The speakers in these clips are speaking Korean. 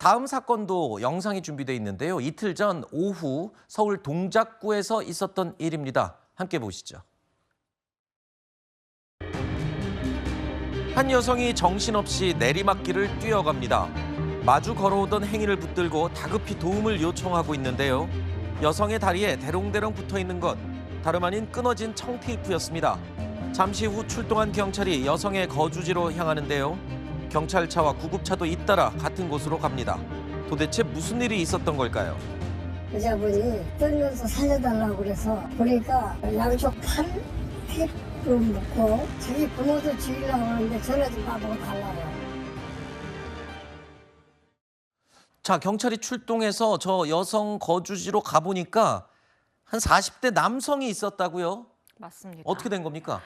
다음 사건도 영상이 준비돼 있는데요. 이틀 전 오후 서울 동작구에서 있었던 일입니다. 함께 보시죠. 한 여성이 정신없이 내리막길을 뛰어갑니다. 마주 걸어오던 행인을 붙들고 다급히 도움을 요청하고 있는데요. 여성의 다리에 대롱대롱 붙어 있는 것, 다름 아닌 끊어진 청테이프였습니다. 잠시 후 출동한 경찰이 여성의 거주지로 향하는데요. 경찰차와 구급차도 잇따라 같은 곳으로 갑니다. 도대체 무슨 일이 있었던 걸까요? 여자분이 떨면서 살려달라고 그래서 보니까 양쪽 팔 테이프로 묶고 자기 부모도 죽이려고 하는데 전화 좀 봐보고 달라고. 자, 경찰이 출동해서 저 여성 거주지로 가보니까 한 40대 남성이 있었다고요? 맞습니다. 어떻게 된 겁니까?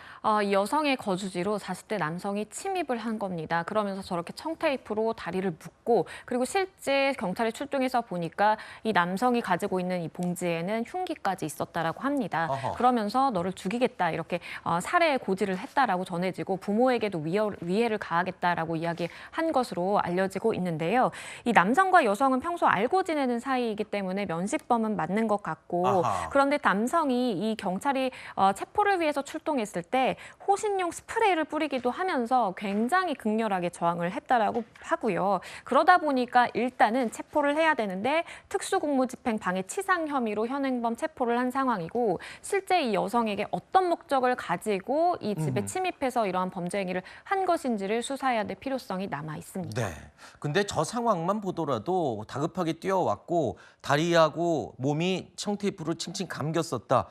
이 여성의 거주지로 40대 남성이 침입을 한 겁니다. 그러면서 저렇게 청테이프로 다리를 묶고 그리고 실제 경찰이 출동해서 보니까 이 남성이 가지고 있는 이 봉지에는 흉기까지 있었다라고 합니다. 어허. 그러면서 너를 죽이겠다 이렇게 살해 고지를 했다라고 전해지고 부모에게도 위해를 가하겠다라고 이야기한 것으로 알려지고 있는데요. 이 남성과 여성은 평소 알고 지내는 사이이기 때문에 면식범은 맞는 것 같고 아하. 그런데 남성이 이 경찰이 체포를 위해서 출동했을 때 호신용 스프레이를 뿌리기도 하면서 굉장히 극렬하게 저항을 했다라고 하고요. 그러다 보니까 일단은 체포를 해야 되는데 특수공무집행 방해치상 혐의로 현행범 체포를 한 상황이고 실제 이 여성에게 어떤 목적을 가지고 이 집에 침입해서 이러한 범죄 행위를 한 것인지를 수사해야 될 필요성이 남아 있습니다. 네. 근데 저 상황만 보더라도 다급하게 뛰어왔고 다리하고 몸이 청테이프로 칭칭 감겼었다.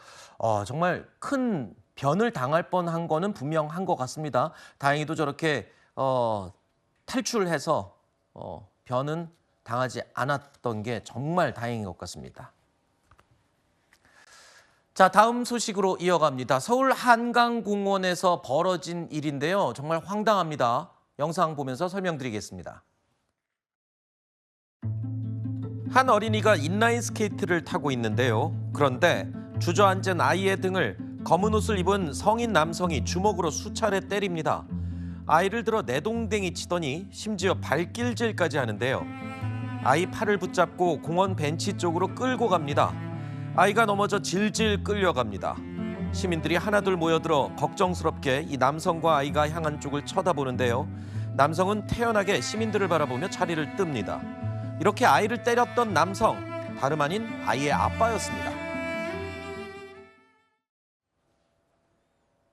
정말 큰 변을 당할 뻔한 거는 분명한 것 같습니다. 다행히도 저렇게 탈출해서 변은 당하지 않았던 게 정말 다행인 것 같습니다. 자, 다음 소식으로 이어갑니다. 서울 한강공원에서 벌어진 일인데요. 정말 황당합니다. 영상 보면서 설명드리겠습니다. 한 어린이가 인라인 스케이트를 타고 있는데요. 그런데 주저앉은 아이의 등을 검은 옷을 입은 성인 남성이 주먹으로 수차례 때립니다. 아이를 들어 내동댕이 치더니 심지어 발길질까지 하는데요. 아이 팔을 붙잡고 공원 벤치 쪽으로 끌고 갑니다. 아이가 넘어져 질질 끌려갑니다. 시민들이 하나둘 모여들어 걱정스럽게 이 남성과 아이가 향한 쪽을 쳐다보는데요. 남성은 태연하게 시민들을 바라보며 자리를 뜹니다. 이렇게 아이를 때렸던 남성, 다름 아닌 아이의 아빠였습니다.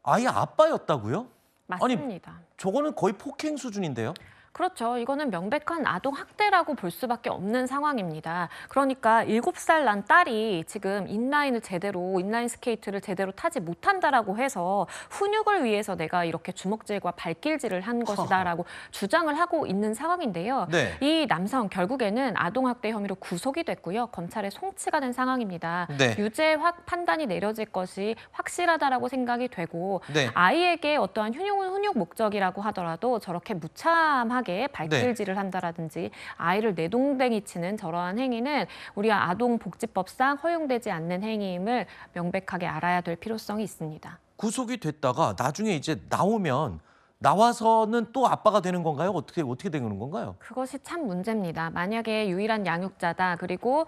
아이 아빠였다고요? 맞습니다. 아니, 저거는 거의 폭행 수준인데요? 그렇죠. 이거는 명백한 아동 학대라고 볼 수밖에 없는 상황입니다. 그러니까 7살 난 딸이 지금 인라인 스케이트를 제대로 타지 못한다라고 해서 훈육을 위해서 내가 이렇게 주먹질과 발길질을 한 것이다라고 주장을 하고 있는 상황인데요. 네. 이 남성 결국에는 아동 학대 혐의로 구속이 됐고요. 검찰에 송치가 된 상황입니다. 네. 유죄 판단이 내려질 것이 확실하다라고 생각이 되고 네. 아이에게 어떠한 훈육 목적이라고 하더라도 저렇게 무참하게 발길질을 한다라든지 아이를 내동댕이 치는 저러한 행위는 우리 아동복지법상 허용되지 않는 행위임을 명백하게 알아야 될 필요성이 있습니다. 구속이 됐다가 나중에 이제 나와서는 또 아빠가 되는 건가요? 어떻게 되는 건가요? 그것이 참 문제입니다. 만약에 유일한 양육자다. 그리고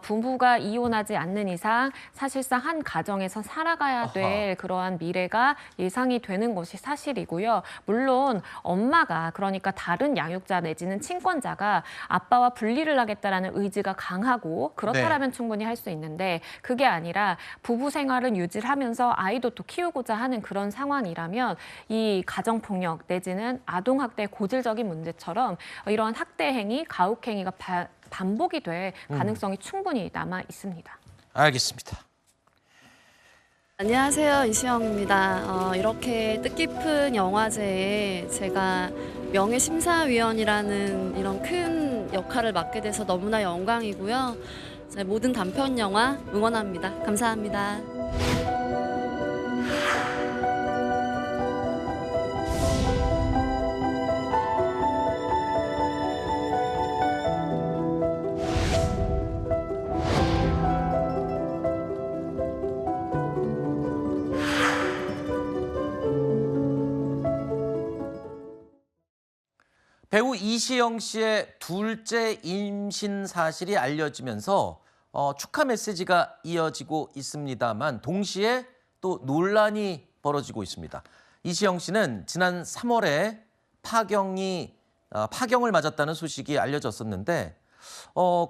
부부가 이혼하지 않는 이상 사실상 한 가정에서 살아가야 될 그러한 미래가 예상이 되는 것이 사실이고요. 물론 엄마가 그러니까 다른 양육자 내지는 친권자가 아빠와 분리를 하겠다라는 의지가 강하고 그렇다라면 충분히 할 수 있는데 그게 아니라 부부 생활은 유지를 하면서 아이도 또 키우고자 하는 그런 상황이라면 이 가정폭력 내지는 아동학대 고질적인 문제처럼 이러한 학대 행위, 가혹 행위가 반복이 될 가능성이 충분히 남아 있습니다. 알겠습니다. 안녕하세요, 이시영입니다. 이렇게 뜻깊은 영화제에 제가 명예심사위원이라는 이런 큰 역할을 맡게 돼서 너무나 영광이고요. 모든 단편 영화 응원합니다. 감사합니다. 배우 이시영 씨의 둘째 임신 사실이 알려지면서 축하 메시지가 이어지고 있습니다만 동시에 또 논란이 벌어지고 있습니다. 이시영 씨는 지난 3월에 파경을 맞았다는 소식이 알려졌었는데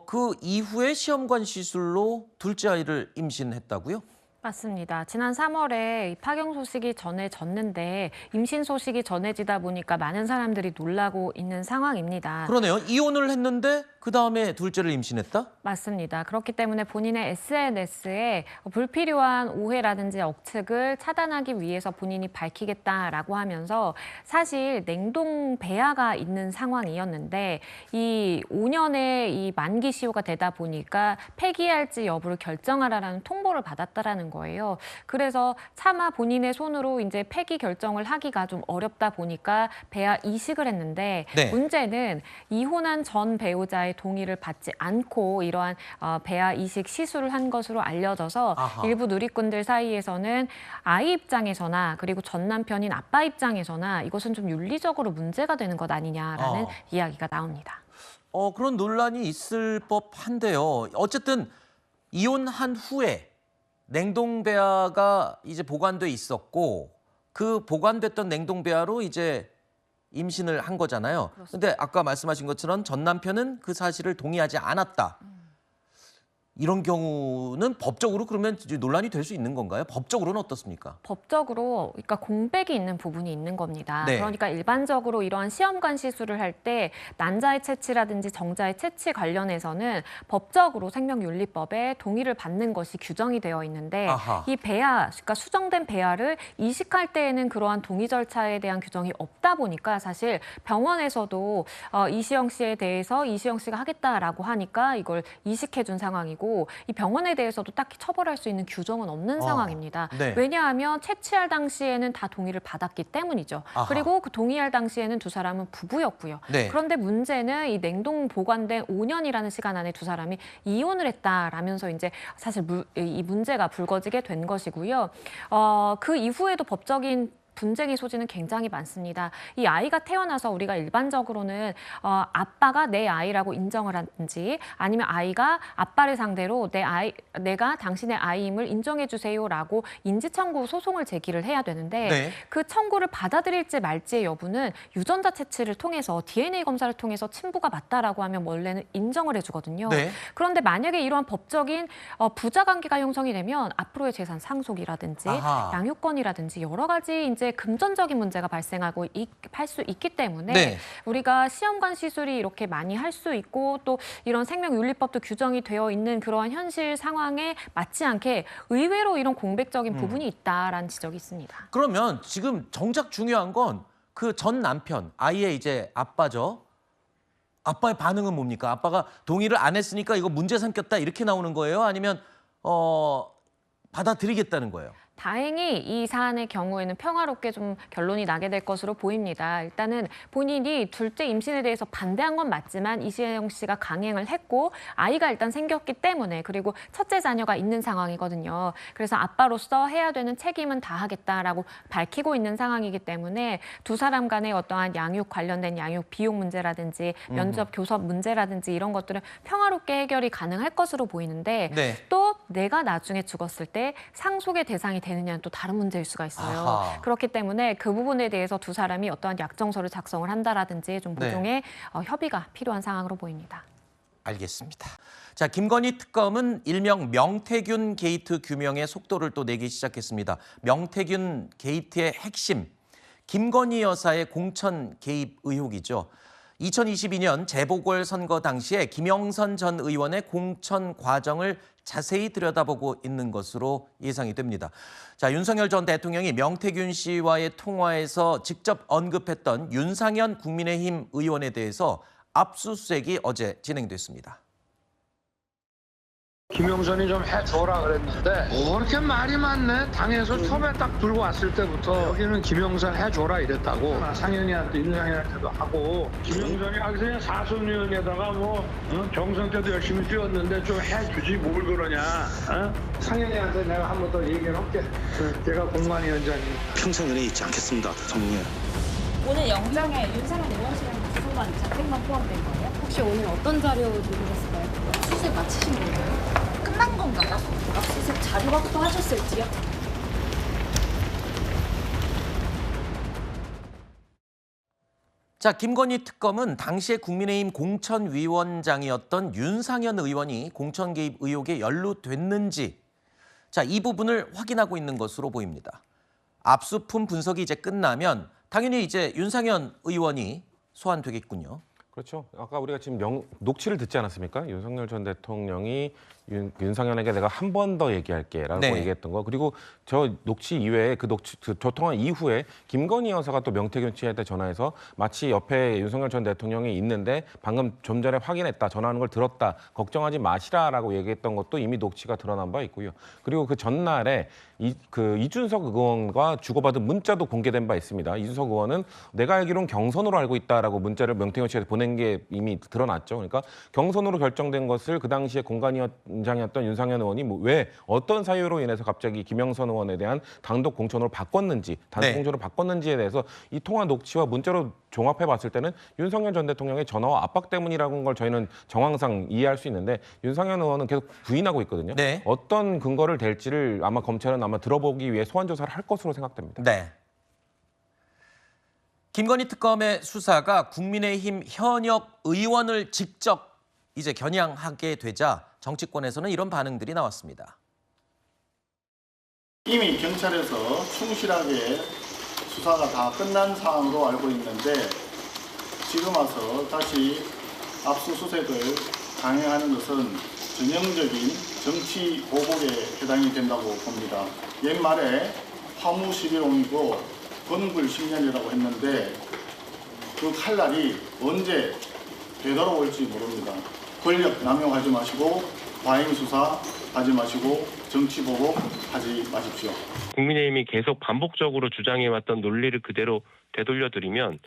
그 이후에 시험관 시술로 둘째 아이를 임신했다고요? 맞습니다. 지난 3월에 이 파경 소식이 전해졌는데 임신 소식이 전해지다 보니까 많은 사람들이 놀라고 있는 상황입니다. 그러네요. 이혼을 했는데 그다음에 둘째를 임신했다? 맞습니다. 그렇기 때문에 본인의 SNS에 불필요한 오해라든지 억측을 차단하기 위해서 본인이 밝히겠다라고 하면서 사실 냉동 배아가 있는 상황이었는데 이 5년의 이 만기 시효가 되다 보니까 폐기할지 여부를 결정하라라는 통보를 받았다라는 거예요. 그래서 차마 본인의 손으로 이제 폐기 결정을 하기가 좀 어렵다 보니까 배아 이식을 했는데 네. 문제는 이혼한 전 배우자의 동의를 받지 않고 이러한 배아 이식 시술을 한 것으로 알려져서 아하. 일부 누리꾼들 사이에서는 아이 입장에서나 그리고 전 남편인 아빠 입장에서나 이것은 좀 윤리적으로 문제가 되는 것 아니냐라는 이야기가 나옵니다. 그런 논란이 있을 법한데요. 어쨌든 이혼한 후에 냉동배아가 이제 보관돼 있었고 그 보관됐던 냉동배아로 이제 임신을 한 거잖아요. 그런데 아까 말씀하신 것처럼 전 남편은 그 사실을 동의하지 않았다. 이런 경우는 법적으로 그러면 이제 논란이 될 수 있는 건가요? 법적으로는 어떻습니까? 법적으로 그러니까 공백이 있는 부분이 있는 겁니다. 네. 그러니까 일반적으로 이러한 시험관 시술을 할 때 난자의 채취라든지 정자의 채취 관련해서는 법적으로 생명윤리법에 동의를 받는 것이 규정이 되어 있는데 아하. 이 배아, 그러니까 수정된 배아를 이식할 때에는 그러한 동의 절차에 대한 규정이 없다 보니까 사실 병원에서도 이시영 씨에 대해서 이시영 씨가 하겠다라고 하니까 이걸 이식해준 상황이고 이 병원에 대해서도 딱히 처벌할 수 있는 규정은 없는 상황입니다. 네. 왜냐하면 채취할 당시에는 다 동의를 받았기 때문이죠. 아하. 그리고 그 동의할 당시에는 두 사람은 부부였고요. 네. 그런데 문제는 이 냉동 보관된 5년이라는 시간 안에 두 사람이 이혼을 했다라면서 이제 사실 이 문제가 불거지게 된 것이고요. 그 이후에도 법적인 분쟁의 소지는 굉장히 많습니다. 이 아이가 태어나서 우리가 일반적으로는 아빠가 내 아이라고 인정을 하든지 아니면 아이가 아빠를 상대로 내가 당신의 아이임을 인정해 주세요라고 인지청구 소송을 제기를 해야 되는데 네. 그 청구를 받아들일지 말지의 여부는 유전자 채취를 통해서 DNA 검사를 통해서 친부가 맞다라고 하면 원래는 인정을 해주거든요. 네. 그런데 만약에 이러한 법적인 부자 관계가 형성이 되면 앞으로의 재산 상속이라든지 아하. 양육권이라든지 여러 가지 이제 금전적인 문제가 발생하고 할 수 있기 때문에 네. 우리가 시험관 시술이 이렇게 많이 할 수 있고 또 이런 생명윤리법도 규정이 되어 있는 그러한 현실 상황에 맞지 않게 의외로 이런 공백적인 부분이 있다라는 지적이 있습니다. 그러면 지금 정작 중요한 건 그 전 남편, 아이의 이제 아빠죠. 아빠의 반응은 뭡니까? 아빠가 동의를 안 했으니까 이거 문제 삼겠다 이렇게 나오는 거예요? 아니면 받아들이겠다는 거예요? 다행히 이 사안의 경우에는 평화롭게 좀 결론이 나게 될 것으로 보입니다. 일단은 본인이 둘째 임신에 대해서 반대한 건 맞지만 이시영 씨가 강행을 했고 아이가 일단 생겼기 때문에 그리고 첫째 자녀가 있는 상황이거든요. 그래서 아빠로서 해야 되는 책임은 다하겠다라고 밝히고 있는 상황이기 때문에 두 사람 간의 어떠한 양육 관련된 양육 비용 문제라든지 면접 교섭 문제라든지 이런 것들은 평화롭게 해결이 가능할 것으로 보이는데 네. 또 내가 나중에 죽었을 때 상속의 대상이 되느냐는 또 다른 문제일 수가 있어요. 아하. 그렇기 때문에 그 부분에 대해서 두 사람이 어떠한 약정서를 작성을 한다라든지 좀 네. 모종의 협의가 필요한 상황으로 보입니다. 알겠습니다. 자, 김건희 특검은 일명 명태균 게이트 규명의 속도를 또 내기 시작했습니다. 명태균 게이트의 핵심, 김건희 여사의 공천 개입 의혹이죠. 2022년 재보궐선거 당시에 김영선 전 의원의 공천 과정을 자세히 들여다보고 있는 것으로 예상이 됩니다. 자, 윤석열 전 대통령이 명태균 씨와의 통화에서 직접 언급했던 윤상현 국민의힘 의원에 대해서 압수수색이 어제 진행됐습니다. 김영선이 좀 해줘라 그랬는데 뭐 그렇게 말이 많네. 당에서 처음에 딱 들고 왔을 때부터 여기는 김영선 해줘라 이랬다고 상현이한테 윤상현한테도 하고 김영선이 그냥 사선위원에다가 뭐 경선 때도 열심히 뛰었는데 좀 해주지 뭘 그러냐. 상현이한테 내가 한 번 더 얘기를 할게. 제가 공관위원장이니까. 평생 은혜 잊지 않겠습니다, 대통령님. 오늘 영장에 윤상현 의원 씨랑 방송만 자택만 포함된 거예요? 혹시 오늘 어떤 자료 들으셨을까요? 수색 마치신 건가요? 끝난 건가요? 압수수색 자료 확보하셨을지요? 자, 김건희 특검은 당시에 국민의힘 공천위원장이었던 윤상현 의원이 공천 개입 의혹에 연루됐는지 자, 이 부분을 확인하고 있는 것으로 보입니다. 압수품 분석이 이제 끝나면 당연히 이제 윤상현 의원이 소환되겠군요. 그렇죠. 아까 우리가 지금 녹취를 듣지 않았습니까? 윤석열 전 대통령이 윤상현에게 내가 한 번 더 얘기할게라고 네. 얘기했던 거. 그리고 저 녹취 이외에 그 통화 이후에 김건희 여사가 또 명태균 씨한테 전화해서 마치 옆에 윤석열 전 대통령이 있는데 방금 좀 전에 확인했다, 전화하는 걸 들었다, 걱정하지 마시라라고 얘기했던 것도 이미 녹취가 드러난 바 있고요. 그리고 그 전날에 이준석 의원과 주고받은 문자도 공개된 바 있습니다. 이준석 의원은 내가 알기로는 경선으로 알고 있다라고 문자를 명태균 씨한테 보낸 게 이미 드러났죠. 그러니까 경선으로 결정된 것을 그 당시에 공관위원장이었던 윤상현 의원이 왜 어떤 사유로 인해서 갑자기 김영선 의원에 대한 단독 공천으로 바꿨는지, 단독 공천으로 바꿨는지에 대해서 이 통화 녹취와 문자로 종합해 봤을 때는 윤석열 전 대통령의 전화와 압박 때문이라는 걸 저희는 정황상 이해할 수 있는데 윤상현 의원은 계속 부인하고 있거든요. 네. 어떤 근거를 댈지를 아마 검찰은 아마 들어보기 위해 소환 조사를 할 것으로 생각됩니다. 네. 김건희 특검의 수사가 국민의힘 현역 의원을 직접 이제 겨냥하게 되자 정치권에서는 이런 반응들이 나왔습니다. 이미 경찰에서 충실하게 수사가 다 끝난 사안으로 알고 있는데 지금 와서 다시 압수수색을 강행하는 것은 전형적인 정치 보복에 해당이 된다고 봅니다. 옛말에 화무 11홍이고 건불 10년이라고 했는데 그 칼날이 언제 되돌아올지 모릅니다. 권력 남용하지 마시고 과잉 수사 하지 마시고 정치 보복 하지 마십시오. 국민의힘이 계속 반복적으로 주장해왔던 논리를 그대로 되돌려드리면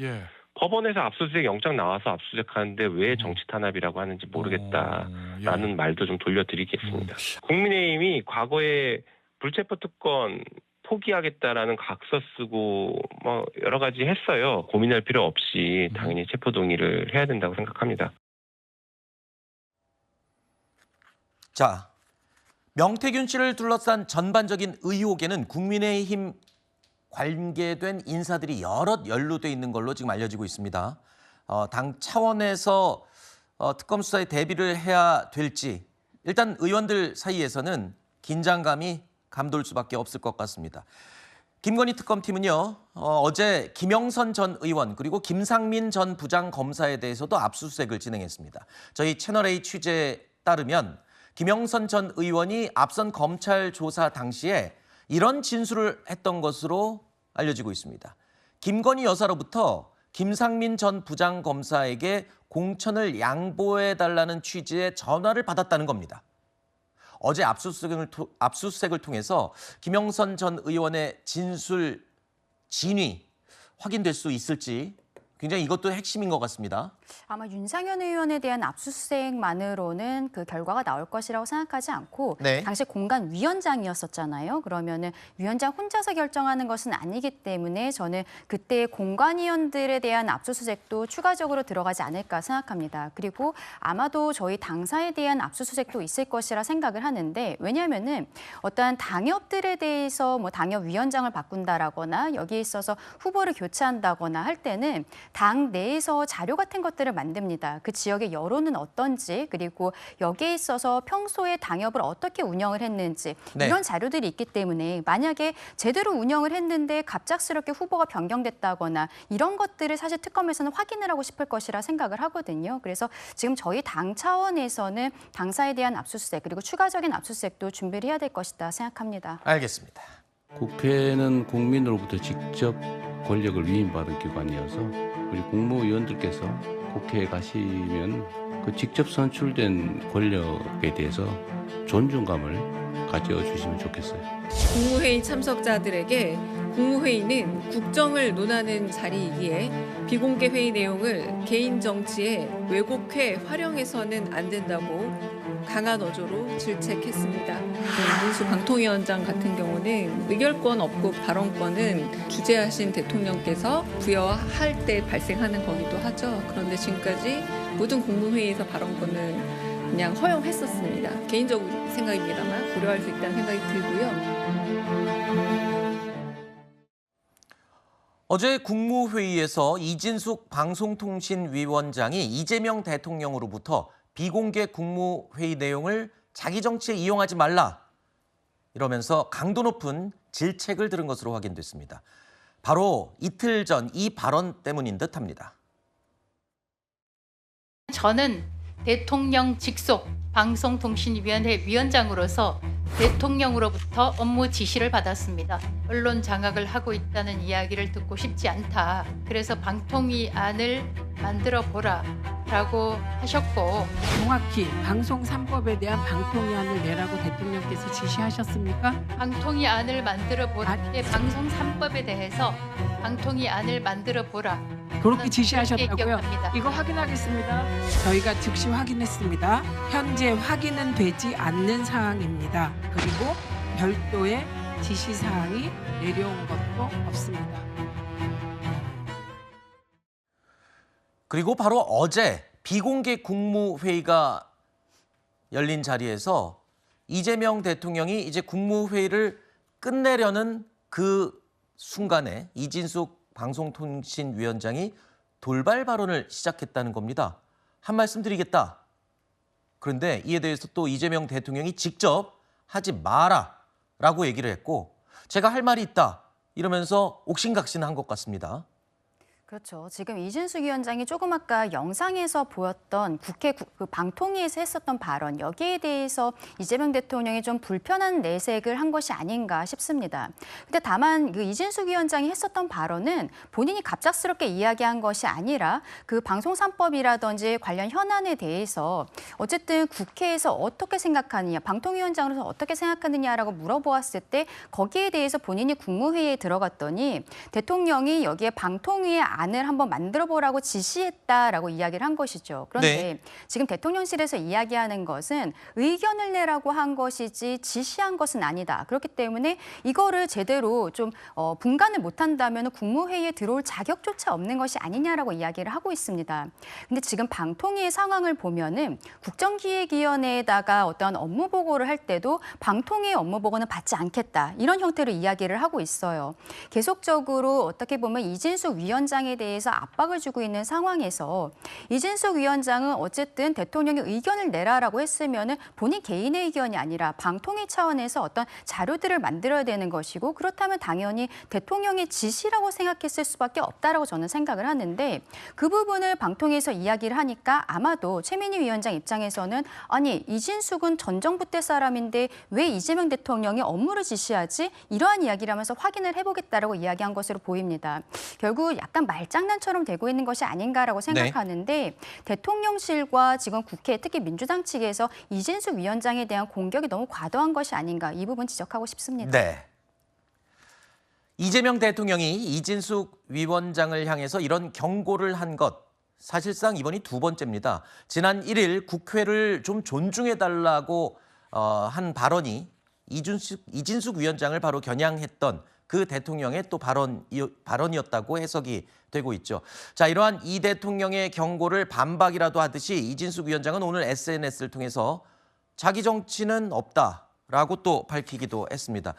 법원에서 압수수색 영장 나와서 압수수색하는데 왜 정치 탄압이라고 하는지 모르겠다라는 말도 좀 돌려드리겠습니다. 국민의힘이 과거에 불체포 특권 포기하겠다라는 각서 쓰고 뭐 여러 가지 했어요. 고민할 필요 없이 당연히 체포 동의를 해야 된다고 생각합니다. 자, 명태균 씨를 둘러싼 전반적인 의혹에는 국민의힘 관계된 인사들이 여럿 연루돼 있는 걸로 지금 알려지고 있습니다. 당 차원에서 특검 수사에 대비를 해야 될지 일단 의원들 사이에서는 긴장감이 감돌 수밖에 없을 것 같습니다. 김건희 특검팀은요, 어제 김영선 전 의원 그리고 김상민 전 부장검사에 대해서도 압수수색을 진행했습니다. 저희 채널A 취재에 따르면 김영선 전 의원이 앞선 검찰 조사 당시에 이런 진술을 했던 것으로 알려지고 있습니다. 김건희 여사로부터 김상민 전 부장검사에게 공천을 양보해달라는 취지의 전화를 받았다는 겁니다. 어제 압수수색을 통해서 김영선 전 의원의 진술 진위 확인될 수 있을지 굉장히 이것도 핵심인 것 같습니다. 아마 윤상현 의원에 대한 압수수색만으로는 그 결과가 나올 것이라고 생각하지 않고 네. 당시 공관위원장이었었잖아요. 그러면은 위원장 혼자서 결정하는 것은 아니기 때문에 저는 그때 공관위원들에 대한 압수수색도 추가적으로 들어가지 않을까 생각합니다. 그리고 아마도 저희 당사에 대한 압수수색도 있을 것이라 생각을 하는데 왜냐하면은 어떠한 당협들에 대해서 뭐 당협위원장을 바꾼다라거나 여기에 있어서 후보를 교체한다거나 할 때는 당 내에서 자료 같은 것들을 만듭니다. 그 지역의 여론은 어떤지 그리고 여기에 있어서 평소에 당협을 어떻게 운영을 했는지 이런 자료들이 있기 때문에 만약에 제대로 운영을 했는데 갑작스럽게 후보가 변경됐다거나 이런 것들을 사실 특검에서는 확인을 하고 싶을 것이라 생각을 하거든요. 그래서 지금 저희 당 차원에서는 당사에 대한 압수수색 그리고 추가적인 압수수색도 준비를 해야 될 것이다 생각합니다. 알겠습니다. 국회는 국민으로부터 직접 권력을 위임받은 기관이어서 우리 국무위원들께서 국회에 가시면 그 직접 선출된 권력에 대해서 존중감을 가져주시면 좋겠어요. 국무회의 참석자들에게 국무회의는 국정을 논하는 자리이기에 비공개 회의 내용을 개인 정치에 왜곡해 활용해서는 안 된다고 강한 어조로 질책했습니다. 이진수 방통위원장 같은 경우는 의결권 없고 발언권은 주재하신 대통령께서 부여할 때 발생하는 거기도 하죠. 그런데 지금까지 모든 국무회의에서 발언권은 그냥 허용했었습니다. 개인적인 생각입니다만 고려할 수 있다는 생각이 들고요. 어제 국무회의에서 이진숙 방송통신위원장이 이재명 대통령으로부터 비공개 국무회의 내용을 자기 정치에 이용하지 말라 이러면서 강도 높은 질책을 들은 것으로 확인됐습니다. 바로 이틀 전 이 발언 때문인 듯합니다. 저는 대통령 직속 방송통신위원회 위원장으로서 대통령으로부터 업무 지시를 받았습니다. 언론 장악을 하고 있다는 이야기를 듣고 싶지 않다. 그래서 방통위 안을 만들어 보라 라고 하셨고, 정확히 방송 3법에 대한 방통위 안을 내라고 대통령께서 지시하셨습니까? 방통위 안을 만들어 보라. 방송 3법에 대해서 방통위 안을 만들어 보라. 그렇게 지시하셨다고요? 기억합니다. 이거 확인하겠습니다. 저희가 즉시 확인했습니다. 현재 확인은 되지 않는 사항입니다. 그리고 별도의 지시사항이 내려온 것도 없습니다. 그리고 바로 어제 비공개 국무회의가 열린 자리에서 이재명 대통령이 이제 국무회의를 끝내려는 그 순간에 이진숙 방송통신위원장이 돌발 발언을 시작했다는 겁니다. 한 말씀 드리겠다. 그런데 이에 대해서 또 이재명 대통령이 직접 하지 마라라고 얘기를 했고, 제가 할 말이 있다 이러면서 옥신각신한 것 같습니다. 그렇죠. 지금 이진숙 위원장이 조금 아까 영상에서 보였던 국회 방통위에서 했었던 발언, 여기에 대해서 이재명 대통령이 좀 불편한 내색을 한 것이 아닌가 싶습니다. 근데 다만 그 이진숙 위원장이 했었던 발언은 본인이 갑작스럽게 이야기한 것이 아니라 그 방송 3법이라든지 관련 현안에 대해서 어쨌든 국회에서 어떻게 생각하느냐, 방통위원장으로서 어떻게 생각하느냐라고 물어보았을 때 거기에 대해서 본인이 국무회의에 들어갔더니 대통령이 여기에 방통위의 안을 한번 만들어보라고 지시했다라고 이야기를 한 것이죠. 그런데 네. 지금 대통령실에서 이야기하는 것은 의견을 내라고 한 것이지 지시한 것은 아니다. 그렇기 때문에 이거를 제대로 좀 분간을 못한다면 국무회의에 들어올 자격조차 없는 것이 아니냐라고 이야기를 하고 있습니다. 근데 지금 방통위의 상황을 보면은 국정기획위원회에다가 어떤 업무 보고를 할 때도 방통위의 업무 보고는 받지 않겠다. 이런 형태로 이야기를 하고 있어요. 계속적으로 어떻게 보면 이진숙 위원장에 대해서 압박을 주고 있는 상황에서 이진숙 위원장은 어쨌든 대통령이 의견을 내라라고 했으면은 본인 개인의 의견이 아니라 방통위 차원에서 어떤 자료들을 만들어야 되는 것이고, 그렇다면 당연히 대통령의 지시라고 생각했을 수밖에 없다라고 저는 생각을 하는데, 그 부분을 방통위에서 이야기를 하니까 아마도 최민희 위원장 입장에서는 아니 이진숙은 전 정부 때 사람인데 왜 이재명 대통령이 업무를 지시하지? 이러한 이야기를 하면서 확인을 해보겠다라고 이야기한 것으로 보입니다. 결국 약간 말장난처럼 되고 있는 것이 아닌가라고 생각하는데 대통령실과 지금 국회, 특히 민주당 측에서 이진숙 위원장에 대한 공격이 너무 과도한 것이 아닌가, 이 부분 지적하고 싶습니다. 네. 이재명 대통령이 이진숙 위원장을 향해서 이런 경고를 한 것, 사실상 이번이 두 번째입니다. 지난 1일 국회를 좀 존중해달라고 한 발언이 이진숙 위원장을 바로 겨냥했던 그 대통령의 또 발언이었다고 해석이 되고 있죠. 자, 이러한 이 대통령의 경고를 반박이라도 하듯이 이진숙 위원장은 오늘 SNS를 통해서 자기 정치는 없다라고 또 밝히기도 했습니다.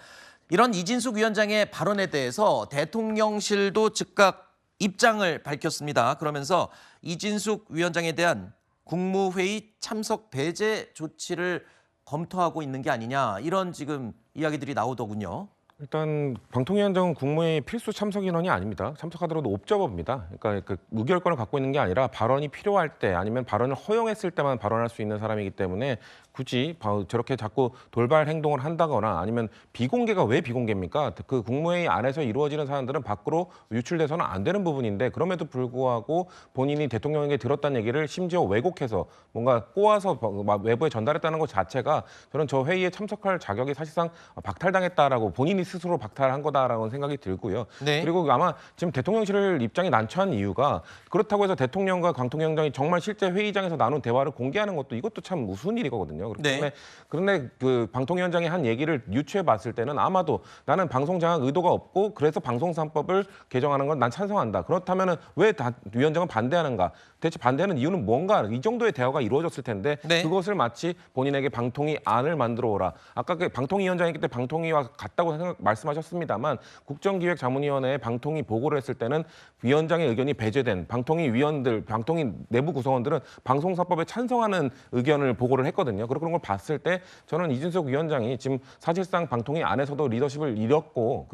이런 이진숙 위원장의 발언에 대해서 대통령실도 즉각 입장을 밝혔습니다. 그러면서 이진숙 위원장에 대한 국무회의 참석 배제 조치를 검토하고 있는 게 아니냐, 이런 지금 이야기들이 나오더군요. 일단 방통위원장은 국무회의 필수 참석 인원이 아닙니다. 참석하더라도 옵저버입니다. 그러니까 그 무결권을 갖고 있는 게 아니라 발언이 필요할 때 아니면 발언을 허용했을 때만 발언할 수 있는 사람이기 때문에 굳이 저렇게 자꾸 돌발 행동을 한다거나 아니면 비공개가 왜 비공개입니까? 그 국무회의 안에서 이루어지는 사안들은 밖으로 유출돼서는 안 되는 부분인데, 그럼에도 불구하고 본인이 대통령에게 들었다는 얘기를 심지어 왜곡해서 뭔가 꼬아서 외부에 전달했다는 것 자체가 저는 저 회의에 참석할 자격이 사실상 박탈당했다라고 본인이 스스로 박탈한 거다라는 생각이 들고요. 네. 그리고 아마 지금 대통령실 입장이 난처한 이유가 그렇다고 해서 대통령과 광통위원장이 정말 실제 회의장에서 나눈 대화를 공개하는 것도 이것도 참 무서운 일이거든요. 그렇기 때문에 그런데 그 방통위원장이 한 얘기를 유추해 봤을 때는 아마도 나는 방송 장악 의도가 없고 그래서 방송 3법을 개정하는 건 난 찬성한다. 그렇다면은 왜 위원장은 반대하는가? 대체 반대하는 이유는 뭔가? 이 정도의 대화가 이루어졌을 텐데 그것을 마치 본인에게 방통위 안을 만들어 오라. 아까 그 방통위원장이기 때문에 방통위와 같다고 말씀하셨습니다만 국정기획자문위원회에 방통위 보고를 했을 때는 위원장의 의견이 배제된 방통위 위원들, 방통위 내부 구성원들은 방송사법에 찬성하는 의견을 보고를 했거든요. 그런 걸 봤을 때 저는 이준석 위원장이 지금 사실상 방통위 안에서도 리더십을 잃었고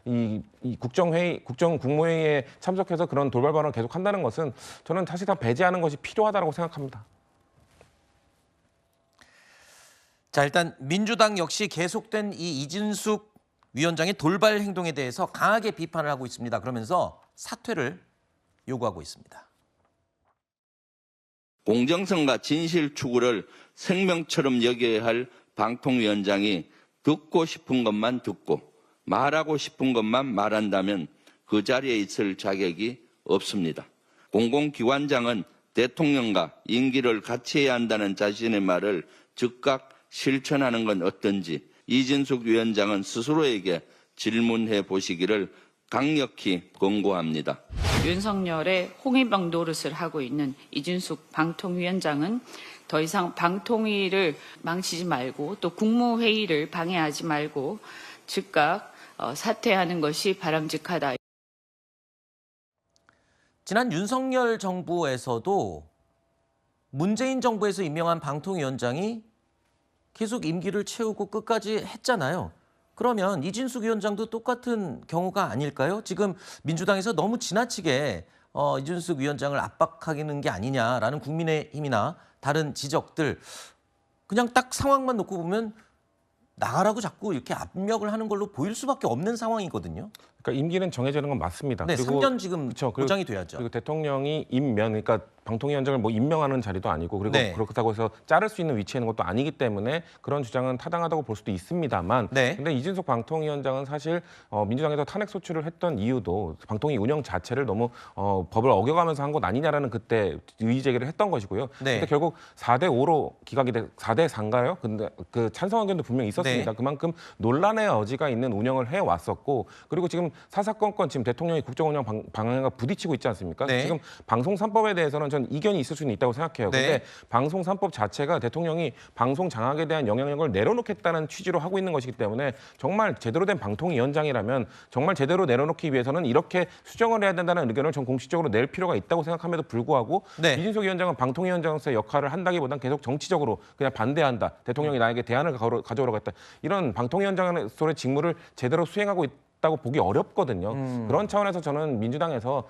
이 국정회의, 국무회의에 참석해서 그런 돌발 발언을 계속한다는 것은 저는 사실 다 배제하는 것이 필요하다고 생각합니다. 자, 일단 민주당 역시 계속된 이 이진숙 위원장의 돌발 행동에 대해서 강하게 비판을 하고 있습니다. 그러면서 사퇴를 요구하고 있습니다. 공정성과 진실 추구를 생명처럼 여겨야 할 방통위원장이 듣고 싶은 것만 듣고 말하고 싶은 것만 말한다면 그 자리에 있을 자격이 없습니다. 공공기관장은 대통령과 임기를 같이 해야 한다는 자신의 말을 즉각 실천하는 건 어떤지 이진숙 위원장은 스스로에게 질문해 보시기를 강력히 권고합니다. 윤석열의 홍위병 노릇을 하고 있는 이준숙 방통위원장은 더 이상 방통위를 망치지 말고 또 국무회의를 방해하지 말고 즉각 사퇴하는 것이 바람직하다. 지난 윤석열 정부에서도 문재인 정부에서 임명한 방통위원장이 계속 임기를 채우고 끝까지 했잖아요. 그러면 이진숙 위원장도 똑같은 경우가 아닐까요? 지금 민주당에서 너무 지나치게 이진숙 위원장을 압박하는 게 아니냐라는 국민의힘이나 다른 지적들, 그냥 딱 상황만 놓고 보면 나가라고 자꾸 이렇게 압력을 하는 걸로 보일 수밖에 없는 상황이거든요. 그러니까 임기는 정해지는 건 맞습니다. 네, 그리고 3년 지금 보장이 돼야죠. 그리고 대통령이 임면, 그러니까 방통위원장을 뭐 임명하는 자리도 아니고 그리고 그렇다고 해서 자를 수 있는 위치에 있는 것도 아니기 때문에 그런 주장은 타당하다고 볼 수도 있습니다만 근데 이준석 방통위원장은 사실 민주당에서 탄핵 소추를 했던 이유도 방통위 운영 자체를 너무 법을 어겨가면서 한 것 아니냐라는 그때 의의 제기를 했던 것이고요. 근데 결국 4대5로 기각이 돼 4대4인가요? 근데 그 찬성 의견도 분명히 있었습니다. 그만큼 논란의 여지가 있는 운영을 해왔었고 그리고 지금 사사건건 지금 대통령이 국정운영 방향과 부딪히고 있지 않습니까? 지금 방송 3법에 대해서는 전 이견이 있을 수는 있다고 생각해요. 근데 방송 3법 자체가 대통령이 방송 장악에 대한 영향력을 내려놓겠다는 취지로 하고 있는 것이기 때문에 정말 제대로 된 방통위원장이라면 정말 제대로 내려놓기 위해서는 이렇게 수정을 해야 된다는 의견을 전 공식적으로 낼 필요가 있다고 생각함에도 불구하고 이준석 위원장은 방통위원장으로서의 역할을 한다기보다는 계속 정치적으로 그냥 반대한다. 대통령이 나에게 대안을 가져오라고 했다. 이런 방통위원장으로서의 직무를 제대로 수행하고 있다고 보기 어렵거든요. 그런 차원에서 저는 민주당에서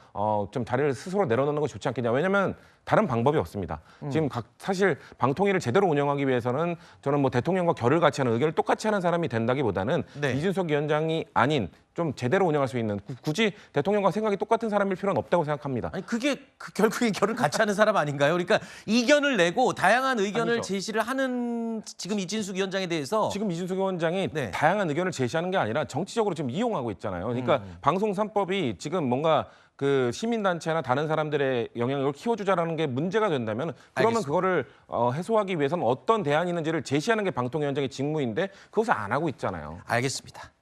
좀 자리를 스스로 내려놓는 것이 좋지 않겠냐. 왜냐하면 다른 방법이 없습니다. 지금 사실 방통위를 제대로 운영하기 위해서는 저는 뭐 대통령과 결을 같이 하는 의견을 똑같이 하는 사람이 된다기보다는 이준석 위원장이 아닌 좀 제대로 운영할 수 있는 굳이 대통령과 생각이 똑같은 사람일 필요는 없다고 생각합니다. 아니 그게 결국엔 결을 같이 하는 사람 아닌가요? 그러니까 이견을 내고 다양한 의견을 제시를 하는 지금 이진숙 위원장에 대해서 지금 이준석 위원장이 다양한 의견을 제시하는 게 아니라 정치적으로 지금 이용하고 있잖아요. 그러니까 방송 3법이 지금 뭔가 그 시민단체나 다른 사람들의 영향력을 키워주자라는 게 문제가 된다면 그러면 그거를 해소하기 위해서는 어떤 대안이 있는지를 제시하는 게 방통위원장의 직무인데 그것을 안 하고 있잖아요. 알겠습니다.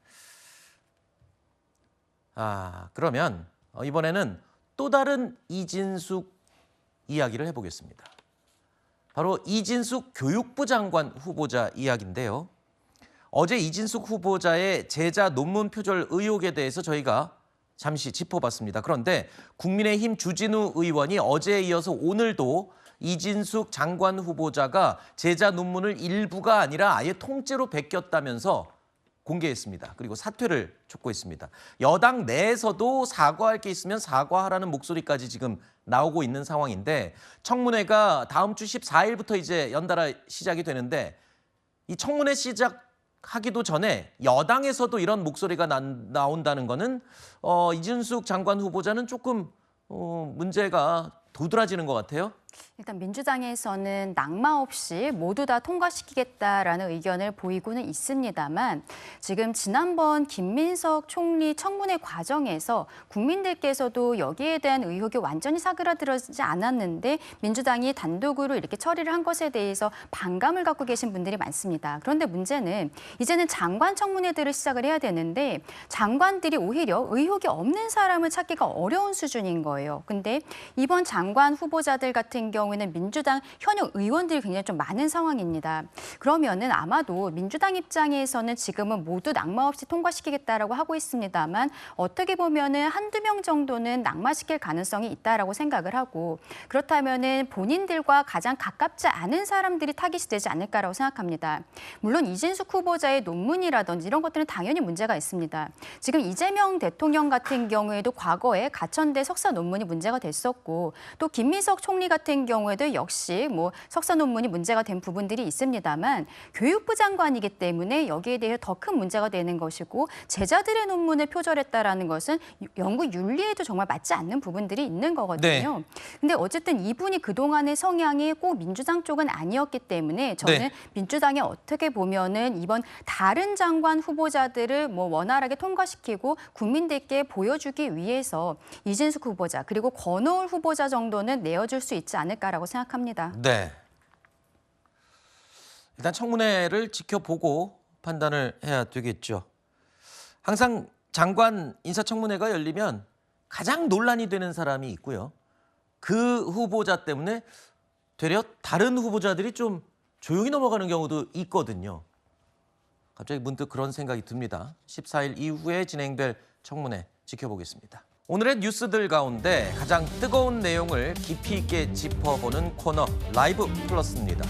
그러면 이번에는 또 다른 이진숙 이야기를 해보겠습니다. 바로 이진숙 교육부 장관 후보자 이야기인데요. 어제 이진숙 후보자의 제자 논문 표절 의혹에 대해서 저희가 잠시 짚어봤습니다. 그런데 국민의힘 주진우 의원이 어제에 이어서 오늘도 이진숙 장관 후보자가 제자 논문을 일부가 아니라 아예 통째로 베꼈다면서 공개했습니다. 그리고 사퇴를 촉구했습니다. 여당 내에서도 사과할 게 있으면 사과하라는 목소리까지 지금 나오고 있는 상황인데 청문회가 다음 주 14일부터 이제 연달아 시작이 되는데 이 청문회 시작하기도 전에 여당에서도 이런 목소리가 나온다는 거는 이준숙 장관 후보자는 조금 문제가 도드라지는 것 같아요. 일단 민주당에서는 낙마 없이 모두 다 통과시키겠다라는 의견을 보이고는 있습니다만 지금 지난번 김민석 총리 청문회 과정에서 국민들께서도 여기에 대한 의혹이 완전히 사그라들지 않았는데 민주당이 단독으로 이렇게 처리를 한 것에 대해서 반감을 갖고 계신 분들이 많습니다. 그런데 문제는 이제는 장관 청문회들을 시작을 해야 되는데 장관들이 오히려 의혹이 없는 사람을 찾기가 어려운 수준인 거예요. 근데 이번 장관 후보자들 같은 경우에는 민주당 현역 의원들이 굉장히 좀 많은 상황입니다. 그러면은 아마도 민주당 입장에서는 지금은 모두 낙마 없이 통과시키겠다라고 하고 있습니다만 어떻게 보면은 한두 명 정도는 낙마시킬 가능성이 있다라고 생각을 하고 그렇다면은 본인들과 가장 가깝지 않은 사람들이 타깃이 되지 않을까라고 생각합니다. 물론 이진숙 후보자의 논문이라든지 이런 것들은 당연히 문제가 있습니다. 지금 이재명 대통령 같은 경우에도 과거에 가천대 석사 논문이 문제가 됐었고 또 김민석 총리 같은 경우에도 역시 뭐 석사 논문이 문제가 된 부분들이 있습니다만 교육부 장관이기 때문에 여기에 대해 더 큰 문제가 되는 것이고 제자들의 논문을 표절했다라는 것은 연구 윤리에도 정말 맞지 않는 부분들이 있는 거거든요. 네. 근데 어쨌든 이분이 그동안의 성향이 꼭 민주당 쪽은 아니었기 때문에 저는 네. 민주당이 어떻게 보면은 이번 다른 장관 후보자들을 뭐 원활하게 통과시키고 국민들께 보여주기 위해서 이진숙 후보자 그리고 권오울 후보자 정도는 내어줄 수 있지 않을까라고 생각합니다. 네. 일단 청문회를 지켜보고 판단을 해야 되겠죠. 항상 장관 인사청문회가 열리면 가장 논란이 되는 사람이 있고요. 그 후보자 때문에 되려 다른 후보자들이 좀 조용히 넘어가는 경우도 있거든요. 갑자기 문득 그런 생각이 듭니다. 14일 이후에 진행될 청문회 지켜보겠습니다. 오늘의 뉴스들 가운데 가장 뜨거운 내용을 깊이 있게 짚어보는 코너 라이브 플러스입니다.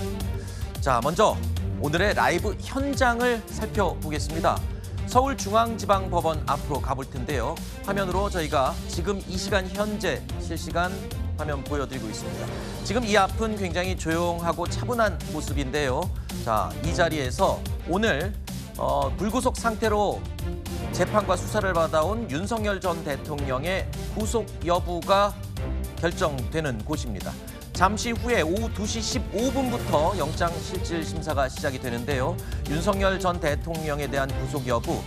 자, 먼저 오늘의 라이브 현장을 살펴보겠습니다. 서울중앙지방법원 앞으로 가볼 텐데요. 화면으로 저희가 지금 이 시간 현재 실시간 화면 보여드리고 있습니다. 지금 이 앞은 굉장히 조용하고 차분한 모습인데요. 자, 이 자리에서 오늘 불구속 상태로 재판과 수사를 받아온 윤석열 전 대통령의 구속 여부가 결정되는 곳입니다. 잠시 후에 오후 2시 15분부터 영장실질심사가 시작이 되는데요. 윤석열 전 대통령에 대한 구속 여부,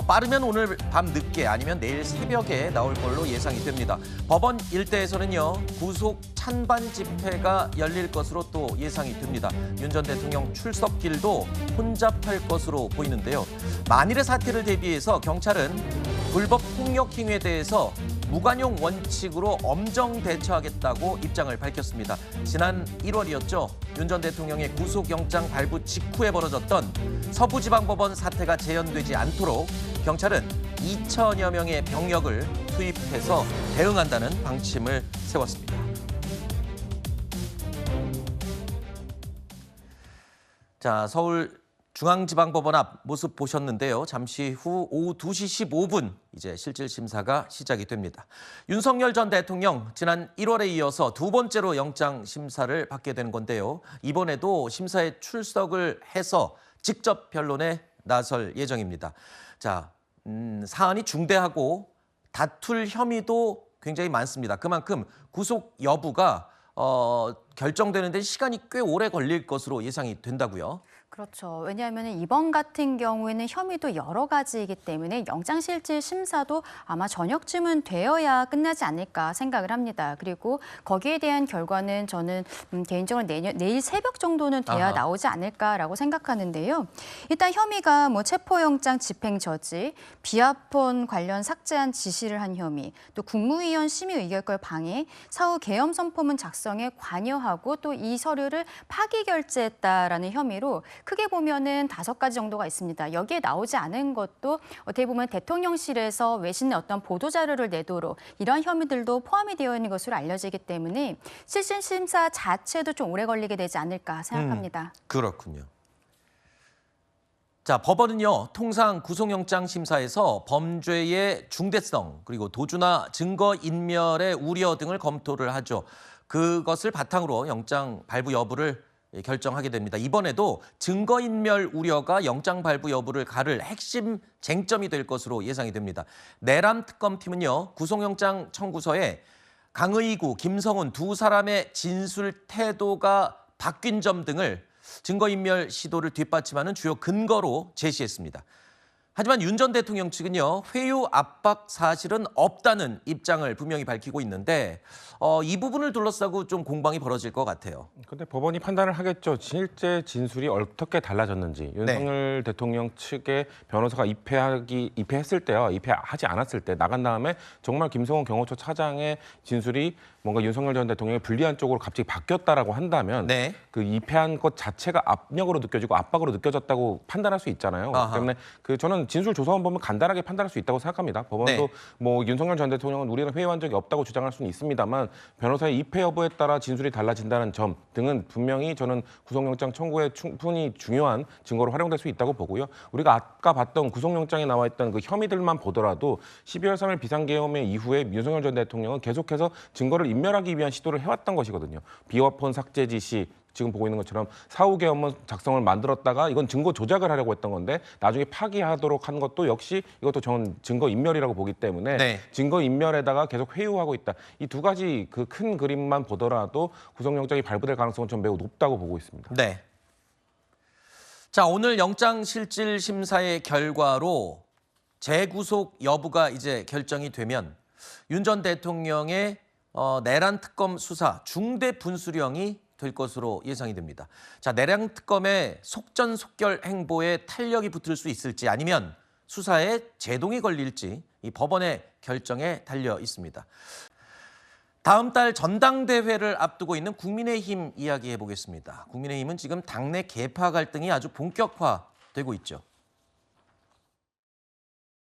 빠르면 오늘 밤 늦게 아니면 내일 새벽에 나올 걸로 예상이 됩니다. 법원 일대에서는요, 구속 찬반 집회가 열릴 것으로 또 예상이 됩니다. 윤 전 대통령 출석길도 혼잡할 것으로 보이는데요. 만일의 사태를 대비해서 경찰은 불법 폭력 행위에 대해서 무관용 원칙으로 엄정 대처하겠다고 입장을 밝혔습니다. 지난 1월이었죠. 윤 전 대통령의 구속영장 발부 직후에 벌어졌던 서부지방법원 사태가 재현되지 않도록 경찰은 2천여 명의 병력을 투입해서 대응한다는 방침을 세웠습니다. 자, 서울 중앙지방법원 앞 모습 보셨는데요. 잠시 후 오후 2시 15분 이제 실질심사가 시작이 됩니다. 윤석열 전 대통령 지난 1월에 이어서 두 번째로 영장 심사를 받게 된 건데요. 이번에도 심사에 출석을 해서 직접 변론에 나설 예정입니다. 자, 사안이 중대하고 다툴 혐의도 굉장히 많습니다. 그만큼 구속 여부가 결정되는 데 시간이 꽤 오래 걸릴 것으로 예상이 된다고요. 그렇죠. 왜냐하면 이번 같은 경우에는 혐의도 여러 가지이기 때문에 영장실질심사도 아마 저녁쯤은 되어야 끝나지 않을까 생각을 합니다. 그리고 거기에 대한 결과는 저는 개인적으로 내일 새벽 정도는 돼야 나오지 않을까라고 생각하는데요. 일단 혐의가 뭐 체포영장 집행 저지, 비아폰 관련 삭제한 지시를 한 혐의, 또 국무위원 심의 의결권 방해, 사후 계엄 선포문 작성에 관여하고 또 이 서류를 파기 결제했다라는 혐의로 크게 보면은 5가지 정도가 있습니다. 여기에 나오지 않은 것도 어떻게 보면 대통령실에서 외신의 어떤 보도자료를 내도록 이런 혐의들도 포함이 되어 있는 것으로 알려지기 때문에 실질심사 자체도 좀 오래 걸리게 되지 않을까 생각합니다. 그렇군요. 자, 법원은요, 통상 구속영장 심사에서 범죄의 중대성 그리고 도주나 증거인멸의 우려 등을 검토를 하죠. 그것을 바탕으로 영장 발부 여부를 결정하게 됩니다. 이번에도 증거인멸 우려가 영장 발부 여부를 가를 핵심 쟁점이 될 것으로 예상이 됩니다. 내란 특검팀은요, 구속영장 청구서에 강의구, 김성훈 두 사람의 진술 태도가 바뀐 점 등을 증거인멸 시도를 뒷받침하는 주요 근거로 제시했습니다. 하지만 윤 전 대통령 측은요, 회유 압박 사실은 없다는 입장을 분명히 밝히고 있는데 이 부분을 둘러싸고 좀 공방이 벌어질 것 같아요. 근데 법원이 판단을 하겠죠. 실제 진술이 어떻게 달라졌는지. 윤석열 대통령 측의 변호사가 입회했을 때와 입회하지 않았을 때 나간 다음에 정말 김성훈 경호처 차장의 진술이 뭔가 윤석열 전 대통령이 불리한 쪽으로 갑자기 바뀌었다라고 한다면 그 입회한 것 자체가 압력으로 느껴지고 압박으로 느껴졌다고 판단할 수 있잖아요. 그렇기 때문에 저는 진술 조서만 보면 간단하게 판단할 수 있다고 생각합니다. 법원도 뭐 윤석열 전 대통령은 우리는 회유한 적이 없다고 주장할 수는 있습니다만 변호사의 입회 여부에 따라 진술이 달라진다는 점 등은 분명히 저는 구속영장 청구에 충분히 중요한 증거로 활용될 수 있다고 보고요. 우리가 아까 봤던 구속영장에 나와 있던 그 혐의들만 보더라도 12월 3일 비상계엄의 이후에 윤석열 전 대통령은 계속해서 증거를 인멸하기 위한 시도를 해왔던 것이거든요. 비워폰 삭제 지시, 지금 보고 있는 것처럼 사후 계엄문 작성을 만들었다가 이건 증거 조작을 하려고 했던 건데 나중에 파기하도록 한 것도 역시 이것도 저는 증거 인멸이라고 보기 때문에 증거 인멸에다가 계속 회유하고 있다. 이 두 가지 그 큰 그림만 보더라도 구속영장이 발부될 가능성은 좀 매우 높다고 보고 있습니다. 네. 자, 오늘 영장실질심사의 결과로 재구속 여부가 이제 결정이 되면 윤 전 대통령의 내란 특검 수사 중대 분수령이 될 것으로 예상이 됩니다. 자, 내란 특검의 속전속결 행보에 탄력이 붙을 수 있을지 아니면 수사에 제동이 걸릴지 이 법원의 결정에 달려 있습니다. 다음 달 전당대회를 앞두고 있는 국민의힘 이야기해 보겠습니다. 국민의힘은 지금 당내 계파 갈등이 아주 본격화되고 있죠.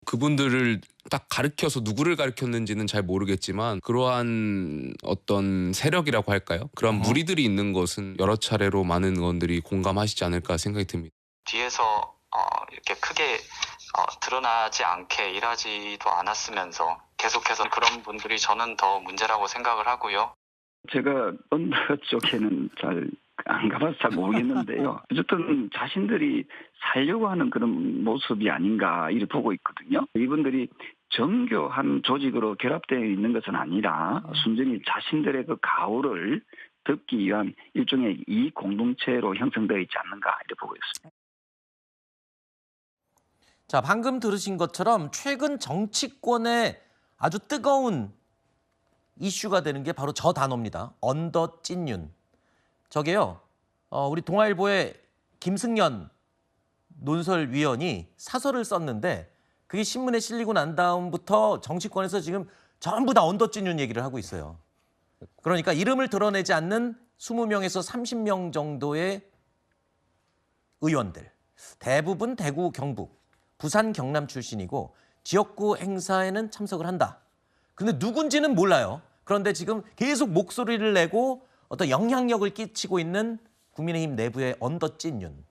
그분들을 딱 가르쳐서 누구를 가르쳤는지는 잘 모르겠지만 그러한 어떤 세력이라고 할까요? 그런 무리들이 있는 것은 여러 차례로 많은 의원들이 공감하시지 않을까 생각이 듭니다. 뒤에서 이렇게 크게 드러나지 않게 일하지도 않았으면서 계속해서 그런 분들이 저는 더 문제라고 생각을 하고요. 제가 언더 쪽에는 잘 안 가봐서 잘 모르겠는데요. 어쨌든 자신들이 살려고 하는 그런 모습이 아닌가 이렇게 보고 있거든요. 이분들이 정교한 조직으로 결합되어 있는 것은 아니라 순전히 자신들의 그 가오를 덮기 위한 일종의 이익 공동체로 형성되어 있지 않는가 이렇게 보고 있습니다. 자, 방금 들으신 것처럼 최근 정치권에 아주 뜨거운 이슈가 되는 게 바로 저 단어입니다. 언더 찐윤. 저게요, 우리 동아일보의 김승연 논설위원이 사설을 썼는데 그게 신문에 실리고 난 다음부터 정치권에서 지금 전부 다 언더 찐윤 얘기를 하고 있어요. 그러니까 이름을 드러내지 않는 20명에서 30명 정도의 의원들. 대부분 대구, 경북, 부산, 경남 출신이고 지역구 행사에는 참석을 한다. 근데 누군지는 몰라요. 그런데 지금 계속 목소리를 내고 어떤 영향력을 끼치고 있는 국민의힘 내부의 언더 찐윤.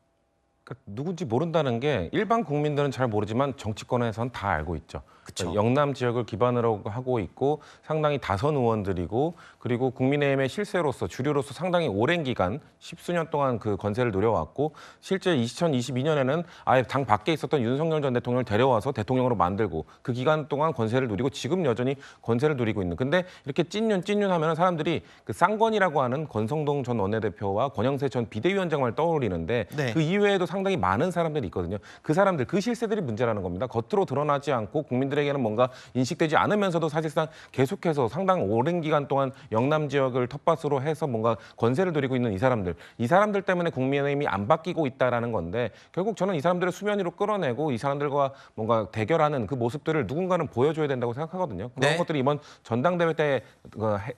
그러니까 누군지 모른다는 게 일반 국민들은 잘 모르지만 정치권에서는 다 알고 있죠. 그러니까 영남 지역을 기반으로 하고 있고 상당히 다선 의원들이고 그리고 국민의힘의 실세로서 주류로서 상당히 오랜 기간 10수년 동안 그 건세를 누려왔고 실제 2022년에는 아예 당 밖에 있었던 윤석열 전 대통령을 데려와서 대통령으로 만들고 그 기간 동안 건세를 누리고 지금 여전히 건세를 누리고 있는. 근데 이렇게 찐윤 하면 사람들이 그 쌍권이라고 하는 권성동 전 원내대표와 권영세 전 비대위원장을 떠올리는데 그 이외에도 상당히 많은 사람들이 있거든요. 그 사람들, 그 실세들이 문제라는 겁니다. 겉으로 드러나지 않고 국민들에게는 뭔가 인식되지 않으면서도 사실상 계속해서 상당히 오랜 기간 동안 영남 지역을 텃밭으로 해서 뭔가 건세를 누리고 있는 이 사람들 때문에 국민의힘이 안 바뀌고 있다라는 건데 결국 저는 이 사람들을 수면 위로 끌어내고 이 사람들과 뭔가 대결하는 그 모습들을 누군가는 보여줘야 된다고 생각하거든요. 그런 것들이 이번 전당대회 때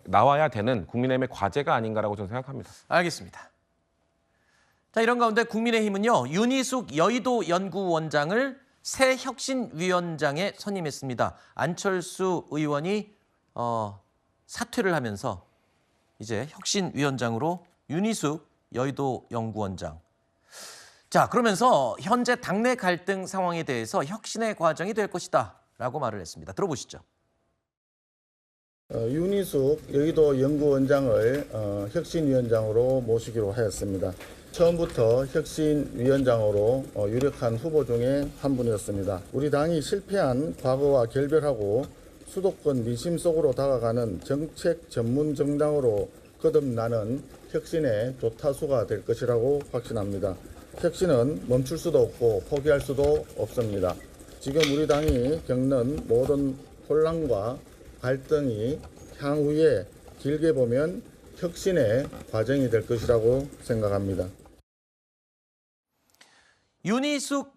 나와야 되는 국민의힘의 과제가 아닌가라고 저는 생각합니다. 알겠습니다. 자, 이런 가운데 국민의힘은요, 윤희숙 여의도 연구원장을 새 혁신위원장에 선임했습니다. 안철수 의원이 사퇴를 하면서 이제 혁신위원장으로 윤희숙 여의도 연구원장. 자, 그러면서 현재 당내 갈등 상황에 대해서 혁신의 과정이 될 것이다 라고 말을 했습니다. 들어보시죠. 윤희숙 여의도 연구원장을 혁신위원장으로 모시기로 하였습니다. 처음부터 혁신위원장으로 유력한 후보 중에 한 분이었습니다. 우리 당이 실패한 과거와 결별하고 수도권 민심 속으로 다가가는 정책 전문 정당으로 거듭나는 혁신의 조타수가 될 것이라고 확신합니다. 혁신은 멈출 수도 없고 포기할 수도 없습니다. 지금 우리 당이 겪는 모든 혼란과 갈등이 향후에 길게 보면 혁신의 과정이 될 것이라고 생각합니다. 윤희숙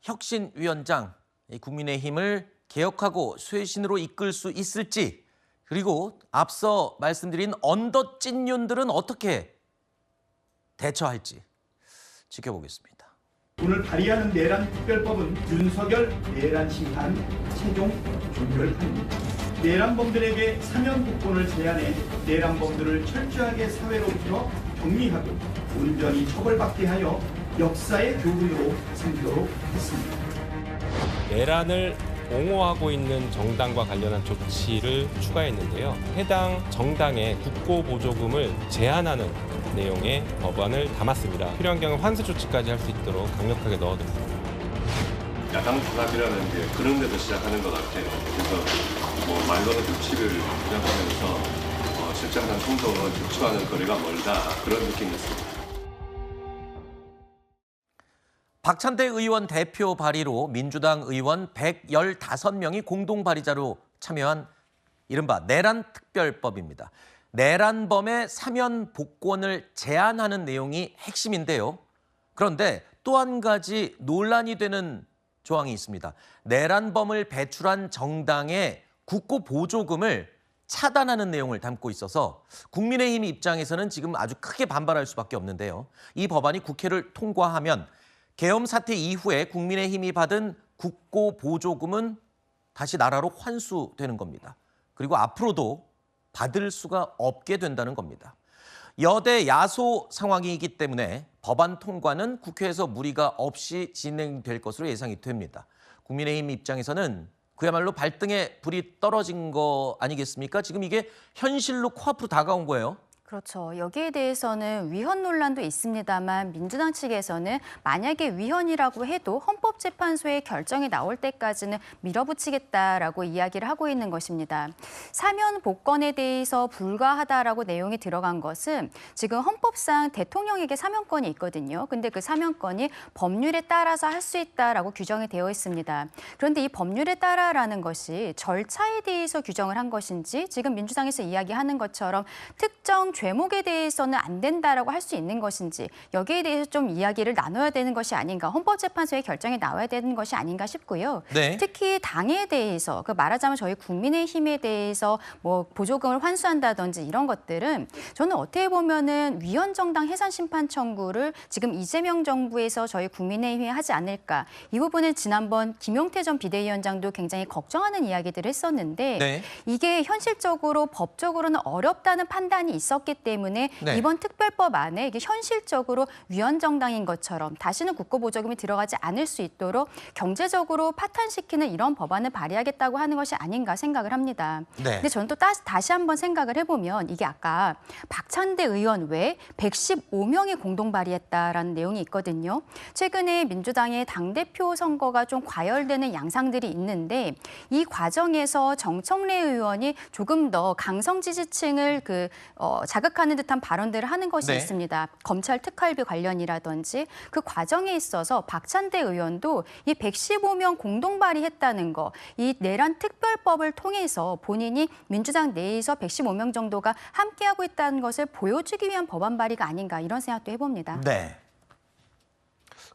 혁신위원장, 국민의힘을 개혁하고 쇄신으로 이끌 수 있을지, 그리고 앞서 말씀드린 언더찐윤들은 어떻게 대처할지 지켜보겠습니다. 오늘 발의하는 내란 특별법은 윤석열 내란 심판 최종 종결판입니다. 내란범들에게 사면복권을 제한해 내란범들을 철저하게 사회로부터 격리하고 온전히 처벌받게 하여 역사의 교훈으로 삼도록 했습니다. 내란을 옹호하고 있는 정당과 관련한 조치를 추가했는데요. 해당 정당의 국고보조금을 제한하는 내용의 법안을 담았습니다. 필요한 경우 환수 조치까지 할 수 있도록 강력하게 넣어뒀습니다. 야당 탄압이라는 게 그런 데서 시작하는 것 같아요. 그래서 말로는 조치를 주장하면서 실장단 충돌을 촉구하는 거리가 멀다, 그런 느낌이었습니다. 박찬대 의원 대표 발의로 민주당 의원 115명이 공동 발의자로 참여한 이른바 내란특별법입니다. 내란범의 사면 복권을 제한하는 내용이 핵심인데요. 그런데 또 한 가지 논란이 되는 조항이 있습니다. 내란범을 배출한 정당의 국고 보조금을 차단하는 내용을 담고 있어서 국민의힘 입장에서는 지금 아주 크게 반발할 수밖에 없는데요. 이 법안이 국회를 통과하면 계엄 사태 이후에 국민의힘이 받은 국고 보조금은 다시 나라로 환수되는 겁니다. 그리고 앞으로도 받을 수가 없게 된다는 겁니다. 여대 야소 상황이기 때문에 법안 통과는 국회에서 무리가 없이 진행될 것으로 예상이 됩니다. 국민의힘 입장에서는 그야말로 발등에 불이 떨어진 거 아니겠습니까? 지금 이게 현실로 코앞으로 다가온 거예요. 그렇죠. 여기에 대해서는 위헌 논란도 있습니다만 민주당 측에서는 만약에 위헌이라고 해도 헌법재판소의 결정이 나올 때까지는 밀어붙이겠다라고 이야기를 하고 있는 것입니다. 사면 복권에 대해서 불가하다라고 내용이 들어간 것은 지금 헌법상 대통령에게 사면권이 있거든요. 근데 그 사면권이 법률에 따라서 할 수 있다라고 규정이 되어 있습니다. 그런데 이 법률에 따라라는 것이 절차에 대해서 규정을 한 것인지 지금 민주당에서 이야기하는 것처럼 특정 죄목에 대해서는 안 된다라고 할 수 있는 것인지 여기에 대해서 좀 이야기를 나눠야 되는 것이 아닌가, 헌법재판소의 결정이 나와야 되는 것이 아닌가 싶고요. 네. 특히 당에 대해서 말하자면 저희 국민의힘에 대해서 보조금을 환수한다든지 이런 것들은 저는 어떻게 보면은 위헌정당 해산심판 청구를 지금 이재명 정부에서 저희 국민의힘이 하지 않을까, 이 부분은 지난번 김용태 전 비대위원장도 굉장히 걱정하는 이야기들을 했었는데 네. 이게 현실적으로 법적으로는 어렵다는 판단이 있었기 때문에 네. 이번 특별법 안에 이게 현실적으로 위헌정당인 것처럼 다시는 국고보조금이 들어가지 않을 수 있도록 경제적으로 파탄시키는 이런 법안을 발의하겠다고 하는 것이 아닌가 생각을 합니다. 네. 근데 저는 또 다시 한번 생각을 해보면 이게 아까 박찬대 의원 외에 115명이 공동 발의했다라는 내용이 있거든요. 최근에 민주당의 당대표 선거가 좀 과열되는 양상들이 있는데 이 과정에서 정청래 의원이 조금 더 강성 지지층을 자극하는 듯한 발언들을 하는 것이 네. 있습니다. 검찰 특활비 관련이라든지 그 과정에 있어서 박찬대 의원도 이 115명 공동 발의했다는 거, 이 내란 특별법을 통해서 본인이 민주당 내에서 115명 정도가 함께하고 있다는 것을 보여주기 위한 법안 발의가 아닌가, 이런 생각도 해봅니다. 네.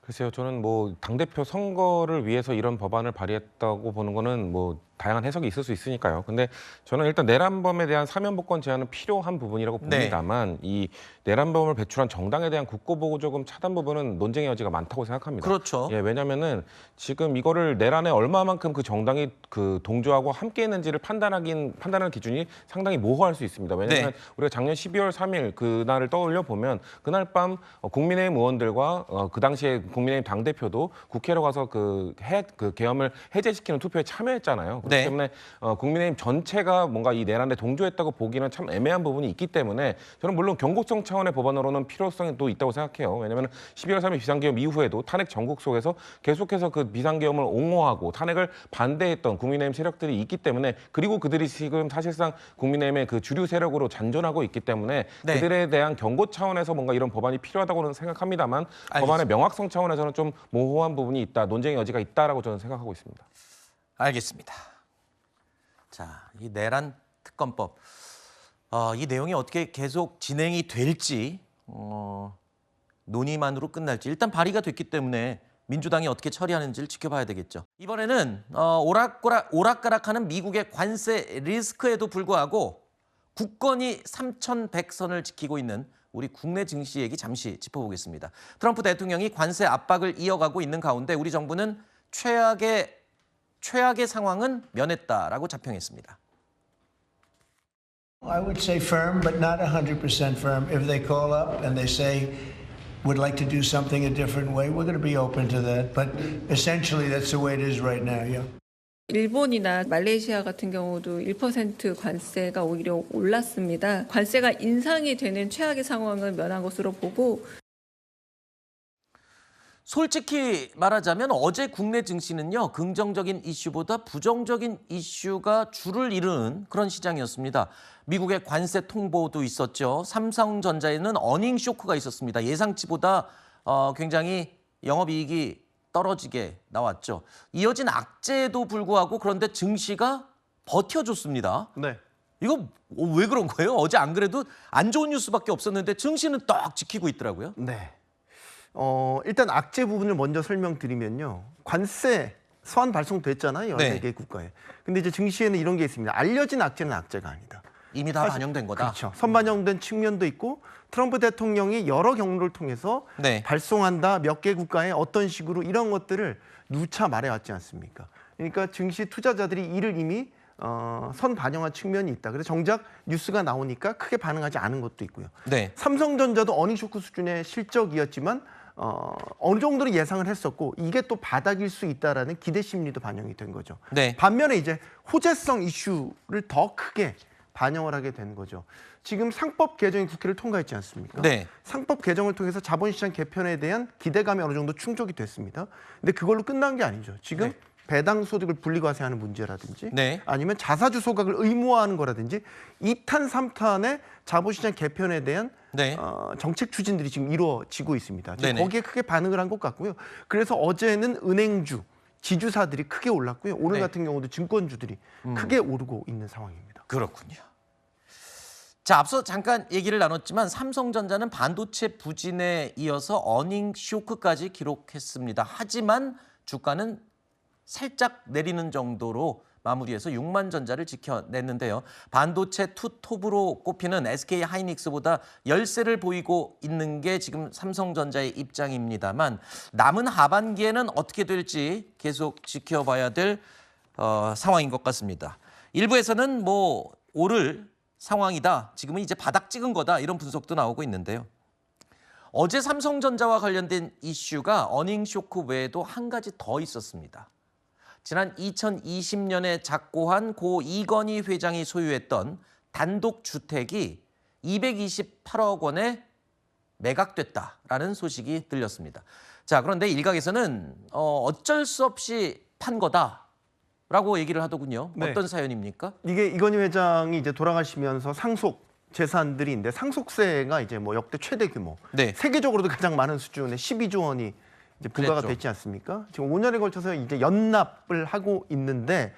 글쎄요, 저는 당대표 선거를 위해서 이런 법안을 발의했다고 보는 거는 다양한 해석이 있을 수 있으니까요. 근데 저는 일단 내란범에 대한 사면복권 제한은 필요한 부분이라고 봅니다만 이 내란범을 배출한 정당에 대한 국고보조금 차단 부분은 논쟁의 여지가 많다고 생각합니다. 그렇죠. 예, 왜냐면은 지금 이거를 내란에 얼마만큼 그 정당이 동조하고 함께했는지를 판단하는 기준이 상당히 모호할 수 있습니다. 왜냐하면 우리가 작년 12월 3일 그날을 떠올려 보면 그날 밤 국민의힘 의원들과 그 당시에 국민의힘 당대표도 국회로 가서 계엄을 해제시키는 투표에 참여했잖아요. 그렇기 때문에 국민의힘 전체가 뭔가 이 내란에 동조했다고 보기는 참 애매한 부분이 있기 때문에 저는 물론 경고성 차원의 법안으로는 필요성이 또 있다고 생각해요. 왜냐하면 12월 3일 비상계엄 이후에도 탄핵 전국 속에서 계속해서 그 비상계엄을 옹호하고 탄핵을 반대했던 국민의힘 세력들이 있기 때문에 그리고 그들이 지금 사실상 국민의힘의 그 주류 세력으로 잔존하고 있기 때문에 그들에 대한 경고 차원에서 뭔가 이런 법안이 필요하다고는 생각합니다만 법안의 명확성 차원에서는 좀 모호한 부분이 있다, 논쟁의 여지가 있다라고 저는 생각하고 있습니다. 알겠습니다. 자, 이 내란 특검법 이 내용이 어떻게 계속 진행이 될지 논의만으로 끝날지 일단 발의가 됐기 때문에 민주당이 어떻게 처리하는지를 지켜봐야 되겠죠. 이번에는 오락가락하는 미국의 관세 리스크에도 불구하고 굳건히 3,100선을 지키고 있는 우리 국내 증시 얘기 잠시 짚어보겠습니다. 트럼프 대통령이 관세 압박을 이어가고 있는 가운데 우리 정부는 최악의 상황은 면했다라고 자평했습니다. I would say firm, but not 100% firm. If they call up and they say, would like to do something a different way, we're going to be open to that. But essentially, that's the way it is right now, yeah. 일본이나 말레이시아 같은 경우도 1% 관세가 오히려 올랐습니다. 관세가 인상이 되는 최악의 상황은 면한 것으로 보고 솔직히 말하자면 어제 국내 증시는요. 긍정적인 이슈보다 부정적인 이슈가 줄을 이루는 그런 시장이었습니다. 미국의 관세 통보도 있었죠. 삼성전자에는 어닝 쇼크가 있었습니다. 예상치보다 굉장히 영업이익이 떨어지게 나왔죠. 이어진 악재에도 불구하고 그런데 증시가 버텨줬습니다. 네. 이거 왜 그런 거예요? 어제 안 그래도 안 좋은 뉴스밖에 없었는데 증시는 딱 지키고 있더라고요. 네. 일단 악재 부분을 먼저 설명드리면요. 관세 서한 발송됐잖아요. 여러 개 국가에. 근데 이제 증시에는 이런 게 있습니다. 알려진 악재는 악재가 아니다. 이미 다 반영된 거다. 그렇죠. 선반영된 측면도 있고 트럼프 대통령이 여러 경로를 통해서 발송한다. 몇 개 국가에 어떤 식으로 이런 것들을 누차 말해왔지 않습니까? 그러니까 증시 투자자들이 이를 이미 선 반영한 측면이 있다. 그래서 정작 뉴스가 나오니까 크게 반응하지 않은 것도 있고요. 삼성전자도 어닝 쇼크 수준의 실적이었지만 어느 정도로 예상을 했었고 이게 또 바닥일 수 있다라는 기대 심리도 반영이 된 거죠. 반면에 이제 호재성 이슈를 더 크게 반영을 하게 된 거죠. 지금 상법 개정이 국회를 통과했지 않습니까? 상법 개정을 통해서 자본시장 개편에 대한 기대감이 어느 정도 충족이 됐습니다. 근데 그걸로 끝난 게 아니죠. 지금 배당 소득을 분리과세하는 문제라든지 아니면 자사주 소각을 의무화하는 거라든지 2탄, 3탄의 자본시장 개편에 대한 정책 추진들이 지금 이루어지고 있습니다. 지금 거기에 크게 반응을 한 것 같고요. 그래서 어제는 은행주, 지주사들이 크게 올랐고요. 오늘 같은 경우도 증권주들이 크게 오르고 있는 상황입니다. 그렇군요. 자, 앞서 잠깐 얘기를 나눴지만 삼성전자는 반도체 부진에 이어서 어닝 쇼크까지 기록했습니다. 하지만 주가는 살짝 내리는 정도로 마무리해서 6만 전자를 지켜냈는데요. 반도체 투톱으로 꼽히는 SK 하이닉스보다 열세를 보이고 있는 게 지금 삼성전자의 입장입니다만 남은 하반기에는 어떻게 될지 계속 지켜봐야 될 상황인 것 같습니다. 일부에서는 뭐 오를 상황이다. 지금은 이제 바닥 찍은 거다. 이런 분석도 나오고 있는데요. 어제 삼성전자와 관련된 이슈가 어닝 쇼크 외에도 한 가지 더 있었습니다. 지난 2020년에 작고한 고 이건희 회장이 소유했던 단독 주택이 228억 원에 매각됐다라는 소식이 들렸습니다. 자, 그런데 일각에서는 어쩔 수 없이 판 거다라고 얘기를 하더군요. 어떤 사연입니까? 이게 이건희 회장이 이제 돌아가시면서 상속 재산들이 있는데 상속세가 이제 뭐 역대 최대 규모, 세계적으로도 가장 많은 수준의 12조 원이 이제 부과가 됐지 않습니까? 지금 5년에 걸쳐서 이제 연납을 하고 있는데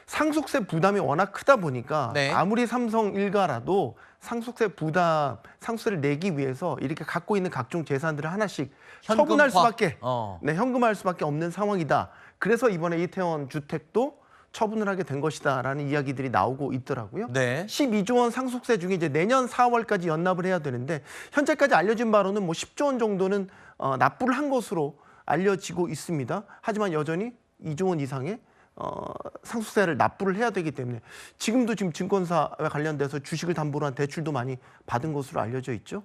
상속세 부담이 워낙 크다 보니까 아무리 삼성 일가라도 상속세를 내기 위해서 이렇게 갖고 있는 각종 재산들을 하나씩 처분할 수밖에, 현금화할 수밖에 없는 상황이다. 그래서 이번에 이태원 주택도 처분을 하게 된 것이다라는 이야기들이 나오고 있더라고요. 12조 원 상속세 중에 이제 내년 4월까지 연납을 해야 되는데 현재까지 알려진 바로는 뭐 10조 원 정도는 납부를 한 것으로 알려지고 있습니다. 하지만 여전히 2조 원 이상의 상속세를 납부를 해야 되기 때문에 지금도 지금 증권사와 관련돼서 주식을 담보로 한 대출도 많이 받은 것으로 알려져 있죠.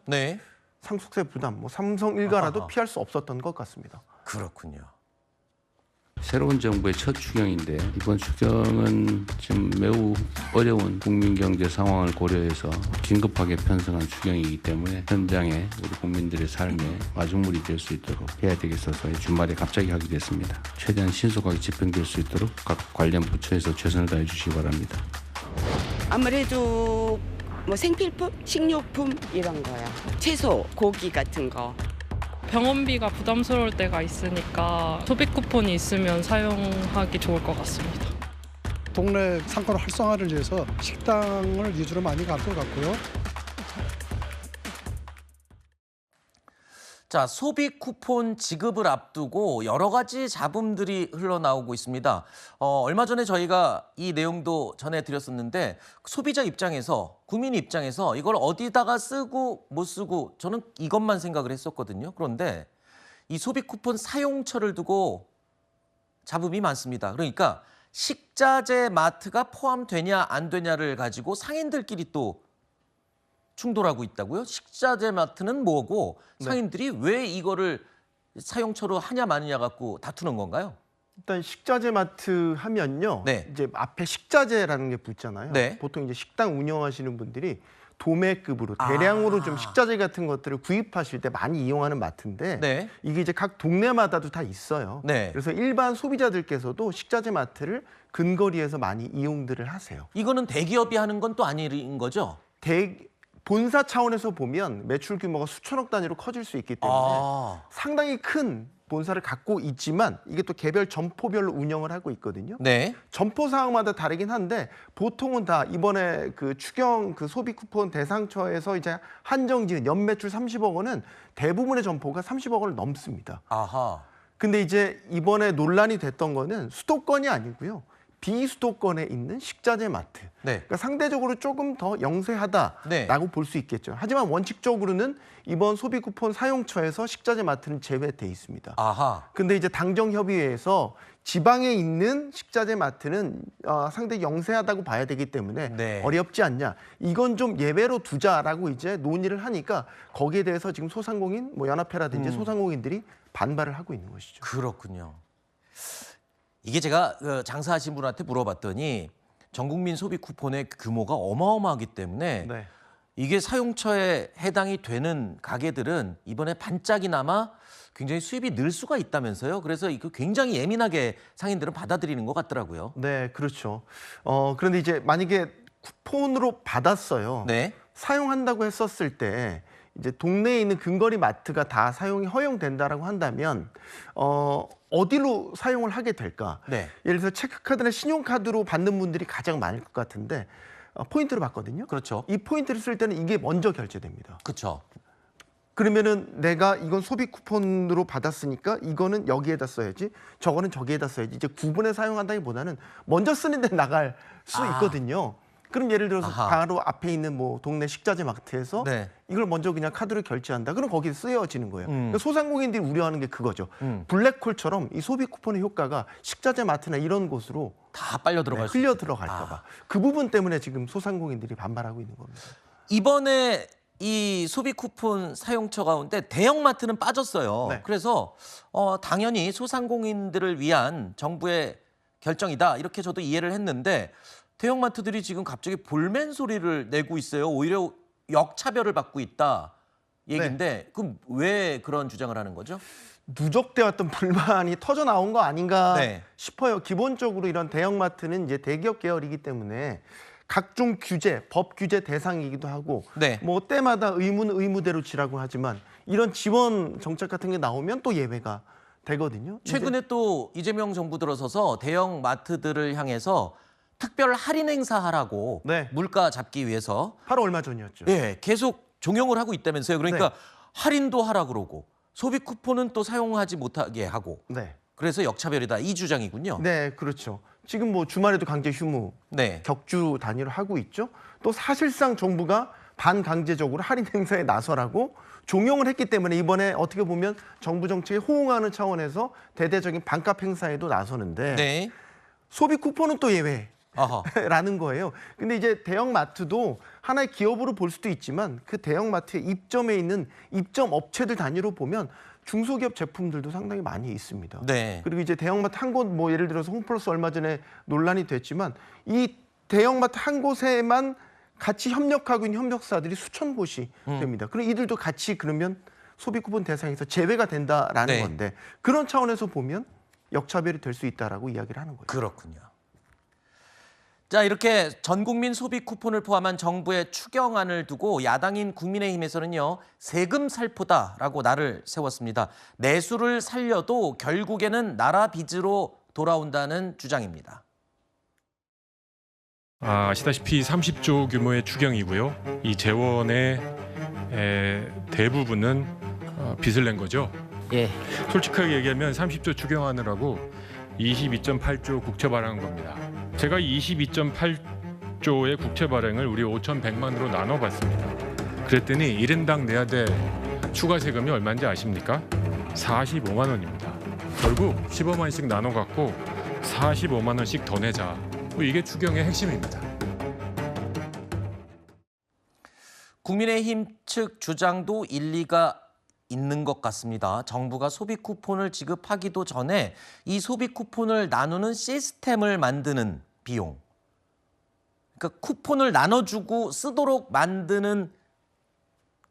상속세 부담, 뭐 삼성 일가라도 피할 수 없었던 것 같습니다. 그렇군요. 새로운 정부의 첫 추경인데 이번 추경은 지금 매우 어려운 국민 경제 상황을 고려해서 긴급하게 편성한 추경이기 때문에 현장에 우리 국민들의 삶에 마중물이 될 수 있도록 해야 되겠어서 주말에 갑자기 하게 됐습니다. 최대한 신속하게 집행될 수 있도록 각 관련 부처에서 최선을 다해 주시기 바랍니다. 아무래도 뭐 생필품, 식료품 이런 거요. 채소, 고기 같은 거. 병원비가 부담스러울 때가 있으니까 소비 쿠폰이 있으면 사용하기 좋을 것 같습니다. 동네 상권 활성화를 위해서 식당을 위주로 많이 갈 것 같고요. 자, 소비 쿠폰 지급을 앞두고 여러 가지 잡음들이 흘러나오고 있습니다. 얼마 전에 저희가 이 내용도 전해드렸었는데 소비자 입장에서, 국민 입장에서 이걸 어디다가 쓰고 못 쓰고 저는 이것만 생각을 했었거든요. 그런데 이 소비 쿠폰 사용처를 두고 잡음이 많습니다. 그러니까 식자재 마트가 포함되냐 안 되냐를 가지고 상인들끼리 또 충돌하고 있다고요? 식자재 마트는 뭐고 상인들이 왜 이거를 사용처로 하냐 마느냐 갖고 다투는 건가요? 일단 식자재 마트 하면요. 이제 앞에 식자재라는 게 붙잖아요. 보통 이제 식당 운영하시는 분들이 도매급으로 대량으로 좀 식자재 같은 것들을 구입하실 때 많이 이용하는 마트인데 이게 이제 각 동네마다도 다 있어요. 그래서 일반 소비자들께서도 식자재 마트를 근거리에서 많이 이용들을 하세요. 이거는 대기업이 하는 건 또 아닌 거죠? 본사 차원에서 보면 매출 규모가 수천억 단위로 커질 수 있기 때문에 상당히 큰 본사를 갖고 있지만 이게 또 개별 점포별로 운영을 하고 있거든요. 점포 사항마다 다르긴 한데 보통은 다 이번에 그 추경 그 소비 쿠폰 대상처에서 이제 한정지은 연매출 30억 원은 대부분의 점포가 30억 원을 넘습니다. 근데 이제 이번에 논란이 됐던 거는 수도권이 아니고요. 비수도권에 있는 식자재 마트. 그러니까 상대적으로 조금 더 영세하다라고 볼 수 있겠죠. 하지만 원칙적으로는 이번 소비 쿠폰 사용처에서 식자재 마트는 제외돼 있습니다. 근데 이제 당정협의회에서 지방에 있는 식자재 마트는 상당히 영세하다고 봐야 되기 때문에 어렵지 않냐. 이건 좀 예외로 두자라고 이제 논의를 하니까 거기에 대해서 지금 소상공인, 뭐 연합회라든지 소상공인들이 반발을 하고 있는 것이죠. 그렇군요. 이게 제가 장사하신 분한테 물어봤더니 전국민 소비 쿠폰의 규모가 어마어마하기 때문에 이게 사용처에 해당이 되는 가게들은 이번에 반짝이나마 굉장히 수입이 늘 수가 있다면서요. 그래서 이거 굉장히 예민하게 상인들은 받아들이는 것 같더라고요. 네, 그렇죠. 그런데 이제 만약에 쿠폰으로 받았어요. 사용한다고 했었을 때 이제 동네에 있는 근거리 마트가 다 사용이 허용된다라고 한다면 어디로 사용을 하게 될까? 예를 들어서 체크카드나 신용카드로 받는 분들이 가장 많을 것 같은데 포인트를 받거든요. 이 포인트를 쓸 때는 이게 먼저 결제됩니다. 그러면은 내가 이건 소비 쿠폰으로 받았으니까 이거는 여기에다 써야지, 저거는 저기에다 써야지. 이제 구분해 사용한다기보다는 먼저 쓰는 데 나갈 수 있거든요. 그럼 예를 들어서 바로 앞에 있는 뭐 동네 식자재 마트에서 이걸 먼저 그냥 카드로 결제한다. 그럼 거기에 쓰여지는 거예요. 그러니까 소상공인들이 우려하는 게 그거죠. 블랙홀처럼 이 소비 쿠폰의 효과가 식자재 마트나 이런 곳으로 다 빨려 들어갈 수 흘려 들어갈까 봐. 그 부분 때문에 지금 소상공인들이 반발하고 있는 겁니다. 이번에 이 소비 쿠폰 사용처 가운데 대형마트는 빠졌어요. 그래서 당연히 소상공인들을 위한 정부의 결정이다. 이렇게 저도 이해를 했는데 대형마트들이 지금 갑자기 볼멘 소리를 내고 있어요. 오히려 역차별을 받고 있다 얘긴데 그럼 왜 그런 주장을 하는 거죠? 누적되어 왔던 불만이 터져 나온 거 아닌가 싶어요. 기본적으로 이런 대형마트는 이제 대기업 계열이기 때문에 각종 규제, 법 규제 대상이기도 하고 뭐 때마다 의무대로 지라고 하지만 이런 지원 정책 같은 게 나오면 또 예외가 되거든요. 최근에 또 이재명 정부 들어서서 대형 마트들을 향해서 특별 할인 행사하라고 물가 잡기 위해서 바로 얼마 전이었죠. 계속 종용을 하고 있다면서요. 그러니까 할인도 하라 그러고 소비 쿠폰은 또 사용하지 못하게 하고 그래서 역차별이다 이 주장이군요. 네, 그렇죠. 지금 뭐 주말에도 강제 휴무 격주 단위로 하고 있죠. 또 사실상 정부가 반강제적으로 할인 행사에 나서라고 종용을 했기 때문에 이번에 어떻게 보면 정부 정책에 호응하는 차원에서 대대적인 반값 행사에도 나서는데 소비 쿠폰은 또 예외. 라는 거예요. 근데 이제 대형마트도 하나의 기업으로 볼 수도 있지만 그 대형마트의 입점에 있는 입점 업체들 단위로 보면 중소기업 제품들도 상당히 많이 있습니다. 네. 그리고 이제 대형마트 한 곳, 뭐 예를 들어서 홈플러스 얼마 전에 논란이 됐지만 이 대형마트 한 곳에만 같이 협력하고 있는 협력사들이 수천 곳이 됩니다. 그럼 이들도 같이 그러면 소비 쿠폰 대상에서 제외가 된다라는 건데 그런 차원에서 보면 역차별이 될 수 있다라고 이야기를 하는 거죠. 그렇군요. 자, 이렇게 전 국민 소비 쿠폰을 포함한 정부의 추경안을 두고 야당인 국민의힘에서는요, 세금 살포다라고 날을 세웠습니다. 내수를 살려도 결국에는 나라 빚으로 돌아온다는 주장입니다. 아시다시피 30조 규모의 추경이고요. 이 재원의 대부분은 빚을 낸 거죠. 예. 솔직하게 얘기하면 30조 추경하느라고 22.8조 국채 발행한 겁니다. 제가 22.8조의 국채 발행을 우리 5,100만으로 나눠봤습니다. 그랬더니 1인당 내야 될 추가 세금이 얼마인지 아십니까? 45만 원입니다. 결국 15만원씩 나눠갖고 45만 원씩 더 내자. 이게 추경의 핵심입니다. 국민의힘 측 주장도 일리가 있는 것 같습니다. 정부가 소비 쿠폰을 지급하기도 전에 이 소비 쿠폰을 나누는 시스템을 만드는 비용, 그러니까 쿠폰을 나눠주고 쓰도록 만드는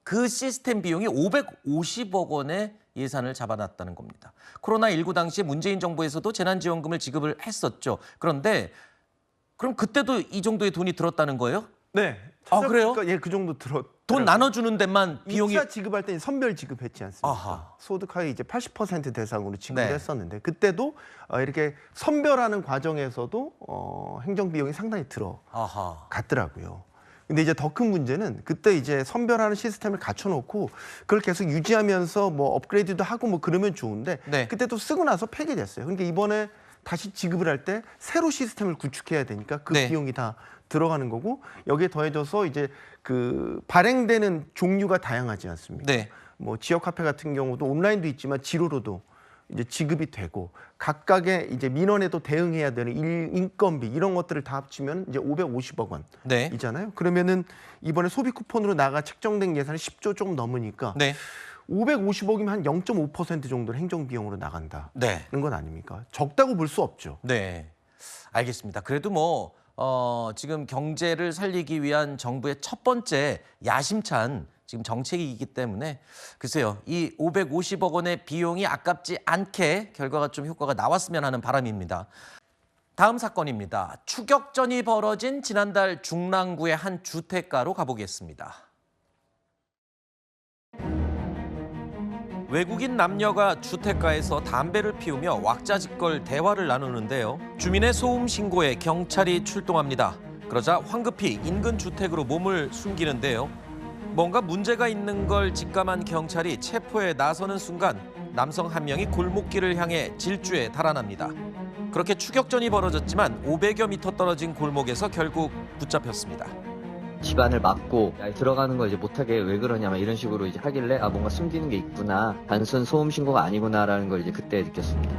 그 시스템 비용이 550억 원의 예산을 잡아놨다는 겁니다. 코로나19 당시에 문재인 정부에서도 재난지원금을 지급을 했었죠. 그런데 그럼 그때도 이 정도의 돈이 들었다는 거예요? 네. 그래요? 예, 그 정도 들었. 돈 나눠주는 데만 비용이 2차 지급할 때는 선별 지급했지 않습니까? 소득하위 이제 80% 대상으로 지급을 했었는데 그때도 이렇게 선별하는 과정에서도 행정 비용이 상당히 들어갔더라고요. 근데 이제 더 큰 문제는 그때 이제 선별하는 시스템을 갖춰놓고 그걸 계속 유지하면서 뭐 업그레이드도 하고 뭐 그러면 좋은데 그때 또 쓰고 나서 폐기됐어요. 그러니까 이번에 다시 지급을 할 때 새로 시스템을 구축해야 되니까 그 비용이 다 들어가는 거고 여기에 더해져서 이제 그 발행되는 종류가 다양하지 않습니까? 뭐 지역 카페 같은 경우도 온라인도 있지만 지로로도 이제 지급이 되고 각각의 이제 민원에도 대응해야 되는 인건비 이런 것들을 다 합치면 이제 550억 원이잖아요. 그러면은 이번에 소비 쿠폰으로 나가 책정된 예산이 10조 조금 넘으니까 550억이면 한 0.5% 정도는 행정 비용으로 나간다는 건 아닙니까? 적다고 볼 수 없죠. 네, 알겠습니다. 그래도 뭐 지금 경제를 살리기 위한 정부의 첫 번째 야심찬 지금 정책이기 때문에 글쎄요, 이 550억 원의 비용이 아깝지 않게 결과가 좀 효과가 나왔으면 하는 바람입니다. 다음 사건입니다. 추격전이 벌어진 지난달 중랑구의 한 주택가로 가보겠습니다. 외국인 남녀가 주택가에서 담배를 피우며 왁자지껄 대화를 나누는데요. 주민의 소음 신고에 경찰이 출동합니다. 그러자 황급히 인근 주택으로 몸을 숨기는데요. 뭔가 문제가 있는 걸 직감한 경찰이 체포에 나서는 순간 남성 한 명이 골목길을 향해 질주에 달아납니다. 그렇게 추격전이 벌어졌지만 500여 미터 떨어진 골목에서 결국 붙잡혔습니다. 집안을 막고 들어가는 걸 이제 못하게 왜 그러냐 막 이런 식으로 이제 하길래 뭔가 숨기는 게 있구나, 단순 소음 신고가 아니구나라는 걸 이제 그때 느꼈습니다.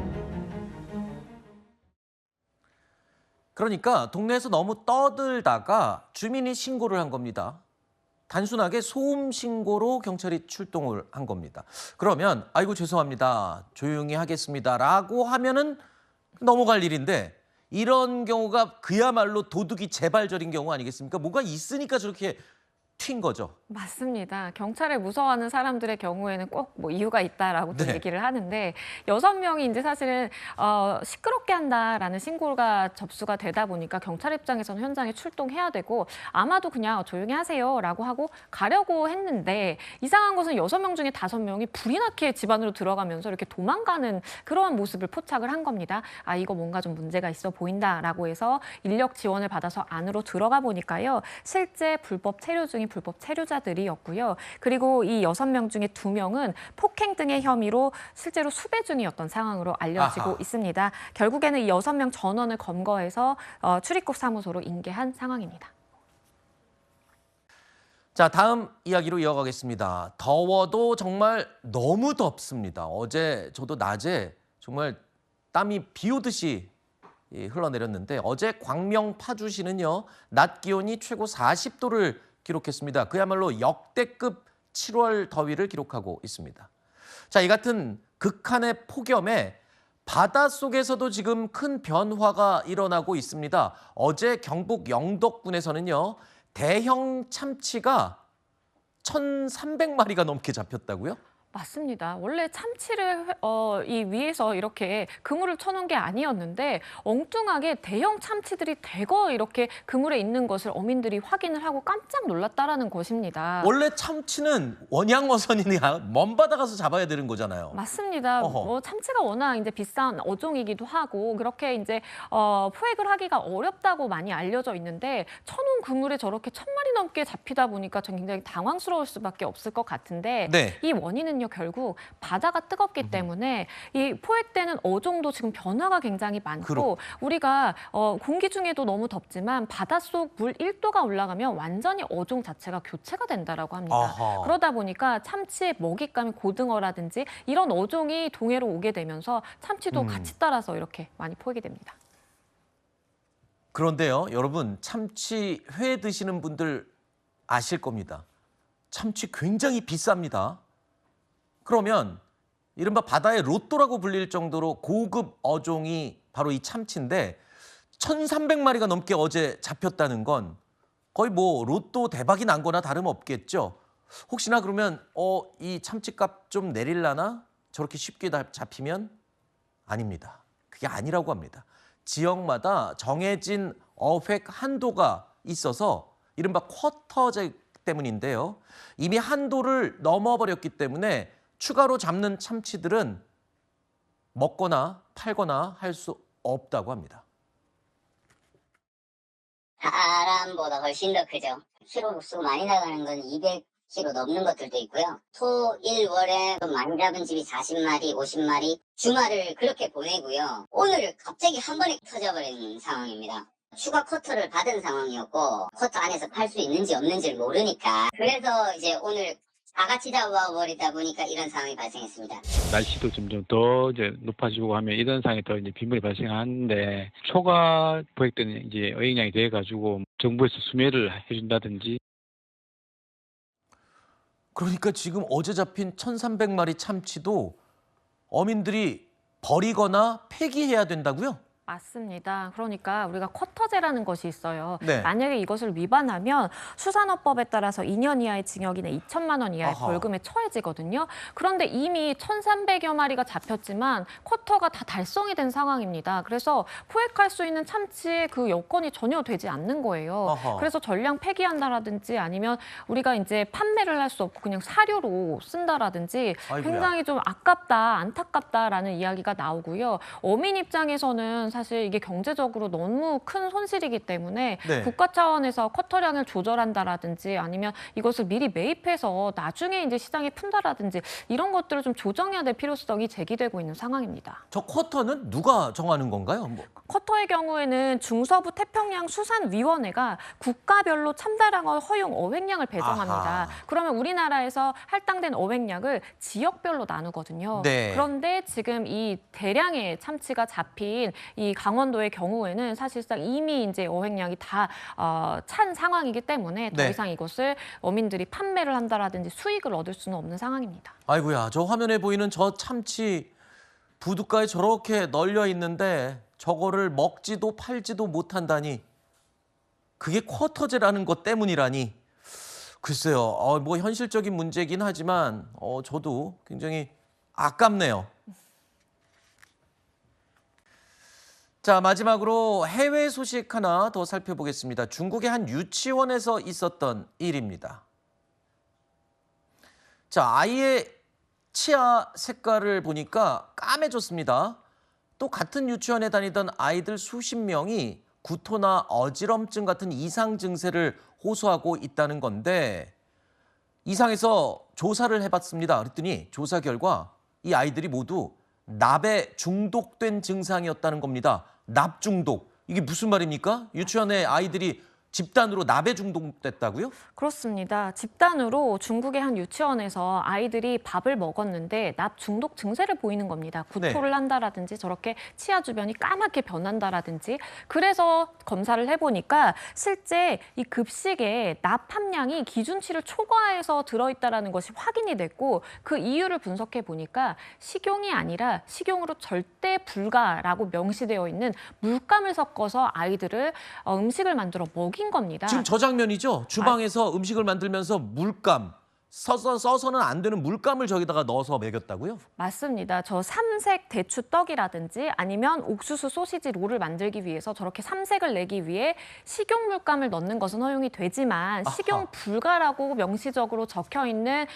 그러니까 동네에서 너무 떠들다가 주민이 신고를 한 겁니다. 단순하게 소음 신고로 경찰이 출동을 한 겁니다. 그러면 아이고 죄송합니다, 조용히 하겠습니다라고 하면은 넘어갈 일인데 이런 경우가 그야말로 도둑이 재발절인 경우 아니겠습니까? 뭐가 있으니까 저렇게 튄 거죠. 맞습니다. 경찰을 무서워하는 사람들의 경우에는 꼭 뭐 이유가 있다라고 또 얘기를 하는데 6명이 이제 사실은 시끄럽게 한다라는 신고가 접수가 되다 보니까 경찰 입장에서는 현장에 출동해야 되고 아마도 그냥 조용히 하세요라고 하고 가려고 했는데 이상한 것은 6명 중에 5명이 불이 나게 집 안으로 들어가면서 이렇게 도망가는 그런 모습을 포착을 한 겁니다. 이거 뭔가 좀 문제가 있어 보인다라고 해서 인력 지원을 받아서 안으로 들어가 보니까요. 실제 불법 체류 중인 불법 체류자들이었고요. 그리고 이 6명 중에 2명은 폭행 등의 혐의로 실제로 수배 중이었던 상황으로 알려지고 있습니다. 결국에는 이 6명 전원을 검거해서 출입국 사무소로 인계한 상황입니다. 자, 다음 이야기로 이어가겠습니다. 더워도 정말 너무 덥습니다. 어제 저도 낮에 정말 땀이 비 오듯이 흘러내렸는데 어제 광명 파주시는요. 낮 기온이 최고 40도를 기록했습니다. 그야말로 역대급 7월 더위를 기록하고 있습니다. 자, 이 같은 극한의 폭염에 바닷속에서도 지금 큰 변화가 일어나고 있습니다. 어제 경북 영덕군에서는요. 대형 참치가 1,300마리가 넘게 잡혔다고요? 맞습니다. 원래 참치를 이 위에서 이렇게 그물을 쳐놓은 게 아니었는데 엉뚱하게 대형 참치들이 대거 이렇게 그물에 있는 것을 어민들이 확인을 하고 깜짝 놀랐다라는 것입니다. 원래 참치는 원양어선이니 먼 바다 가서 잡아야 되는 거잖아요. 맞습니다. 뭐 참치가 워낙 이제 비싼 어종이기도 하고 그렇게 이제 포획을 하기가 어렵다고 많이 알려져 있는데 쳐놓은 그물에 저렇게 1,000마리 넘게 잡히다 보니까 전 굉장히 당황스러울 수밖에 없을 것 같은데 네. 이 원인은요 결국 바다가 뜨겁기 때문에 이 포획되는 어종도 지금 변화가 굉장히 많고 우리가 공기 중에도 너무 덥지만 바닷속 물 1도가 올라가면 완전히 어종 자체가 교체가 된다라고 합니다. 아하. 그러다 보니까 참치의 먹잇감이 고등어라든지 이런 어종이 동해로 오게 되면서 참치도 같이 따라서 이렇게 많이 포획이 됩니다. 그런데요, 여러분 참치 회 드시는 분들 아실 겁니다. 참치 굉장히 비쌉니다. 그러면 이른바 바다의 로또라고 불릴 정도로 고급 어종이 바로 이 참치인데 1,300마리가 넘게 어제 잡혔다는 건 거의 뭐 로또 대박이 난 거나 다름없겠죠. 혹시나 그러면 이 참치값 좀 내릴라나? 저렇게 쉽게 잡히면? 아닙니다. 그게 아니라고 합니다. 지역마다 정해진 어획 한도가 있어서 이른바 쿼터제 때문인데요. 이미 한도를 넘어버렸기 때문에 추가로 잡는 참치들은 먹거나 팔거나 할 수 없다고 합니다. 사람보다 훨씬 더 크죠. 키로수 많이 나가는 건 200kg 넘는 것들도 있고요. 토, 일, 월에 좀 많이 잡은 집이 40마리, 50마리 주말을 그렇게 보내고요. 오늘 갑자기 한 번에 터져버린 상황입니다. 추가 쿼터를 받은 상황이었고 쿼터 안에서 팔 수 있는지 없는지를 모르니까 그래서 이제 오늘 다 같이 잡아버리다 보니까 이런 상황이 발생했습니다. 날씨도 점점 더 이제 높아지고 하면 이런 상황이 더 이제 빈번히 발생하는데 초과 포획되는 이제 어획량이 돼가지고 정부에서 수매를 해준다든지. 그러니까 지금 어제 잡힌 1,300마리 참치도 어민들이 버리거나 폐기해야 된다고요? 맞습니다. 그러니까 우리가 쿼터제라는 것이 있어요. 네. 만약에 이것을 위반하면 수산업법에 따라서 2년 이하의 징역이나 2천만 원 이하의 아하. 벌금에 처해지거든요. 그런데 이미 1,300여 마리가 잡혔지만 쿼터가 다 달성이 된 상황입니다. 그래서 포획할 수 있는 참치의 그 여건이 전혀 되지 않는 거예요. 아하. 그래서 전량 폐기한다라든지 아니면 우리가 이제 판매를 할 수 없고 그냥 사료로 쓴다라든지 아이고야. 굉장히 좀 아깝다, 안타깝다라는 이야기가 나오고요. 어민 입장에서는 사실 이게 경제적으로 너무 큰 손실이기 때문에 네. 국가 차원에서 쿼터량을 조절한다라든지 아니면 이것을 미리 매입해서 나중에 이제 시장에 푼다라든지 이런 것들을 좀 조정해야 될 필요성이 제기되고 있는 상황입니다. 저 쿼터는 누가 정하는 건가요? 쿼터의 경우에는 중서부 태평양 수산위원회가 국가별로 참다랑어 허용 어획량을 배정합니다. 아하. 그러면 우리나라에서 할당된 어획량을 지역별로 나누거든요. 네. 그런데 지금 이 대량의 참치가 잡힌 이 강원도의 경우에는 사실상 이미 이제 어획량이 다 찬 상황이기 때문에 더 네. 이상 이것을 어민들이 판매를 한다라든지 수익을 얻을 수는 없는 상황입니다. 아이고야, 저 화면에 보이는 저 참치 부둣가에 저렇게 널려 있는데 저거를 먹지도 팔지도 못한다니 그게 쿼터제라는 것 때문이라니 글쎄요. 뭐 현실적인 문제긴 하지만 저도 굉장히 아깝네요. 자, 마지막으로 해외 소식 하나 더 살펴보겠습니다. 중국의 한 유치원에서 있었던 일입니다. 자, 아이의 치아 색깔을 보니까 까매졌습니다. 또 같은 유치원에 다니던 아이들 수십 명이 구토나 어지럼증 같은 이상 증세를 호소하고 있다는 건데 이상해서 조사를 해봤습니다. 그랬더니 조사 결과 이 아이들이 모두 납에 중독된 증상이었다는 겁니다. 납 중독. 이게 무슨 말입니까? 유치원에 아이들이 집단으로 납에 중독됐다고요? 그렇습니다. 집단으로 중국의 한 유치원에서 아이들이 밥을 먹었는데 납 중독 증세를 보이는 겁니다. 구토를 한다라든지 저렇게 치아 주변이 까맣게 변한다라든지. 그래서 검사를 해보니까 실제 이 급식에 납 함량이 기준치를 초과해서 들어있다는 것이 확인이 됐고 그 이유를 분석해 보니까 식용이 아니라 식용으로 절대 불가라고 명시되어 있는 물감을 섞어서 아이들을 음식을 만들어 먹인 겁니다. 지금 저 장면이죠? 주방에서 음식을 만들면서 물감, 써서는 안 되는 물감을 저기다가 넣어서 먹였다고요? 맞습니다. 저 삼색 대추 떡이라든지 아니면 옥수수 소시지 롤을 만들기 위해서 저렇게 삼색을 내기 위해 식용 물감을 넣는 것은 허용이 되지만 식용 불가라고 명시적으로 적혀 있는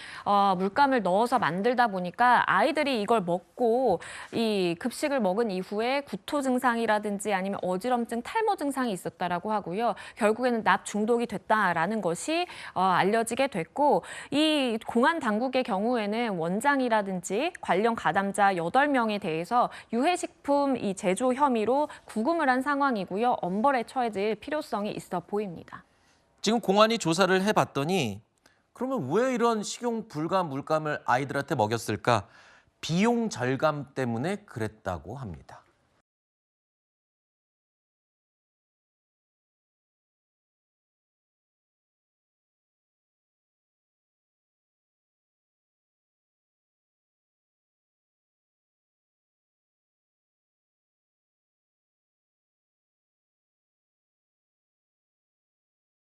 물감을 넣어서 만들다 보니까 아이들이 이걸 먹고 이 급식을 먹은 이후에 구토 증상이라든지 아니면 어지럼증, 탈모 증상이 있었다라고 하고요. 결국에는 납 중독이 됐다라는 것이 알려지게 됐고 이 공안 당국의 경우에는 원장이라든지 관련 가담자 8명에 대해서 유해식품 이 제조 혐의로 구금을 한 상황이고요. 엄벌에 처해질 필요성이 있어 보입니다. 지금 공안이 조사를 해봤더니 그러면 왜 이런 식용 불가 물감을 아이들한테 먹였을까? 비용 절감 때문에 그랬다고 합니다.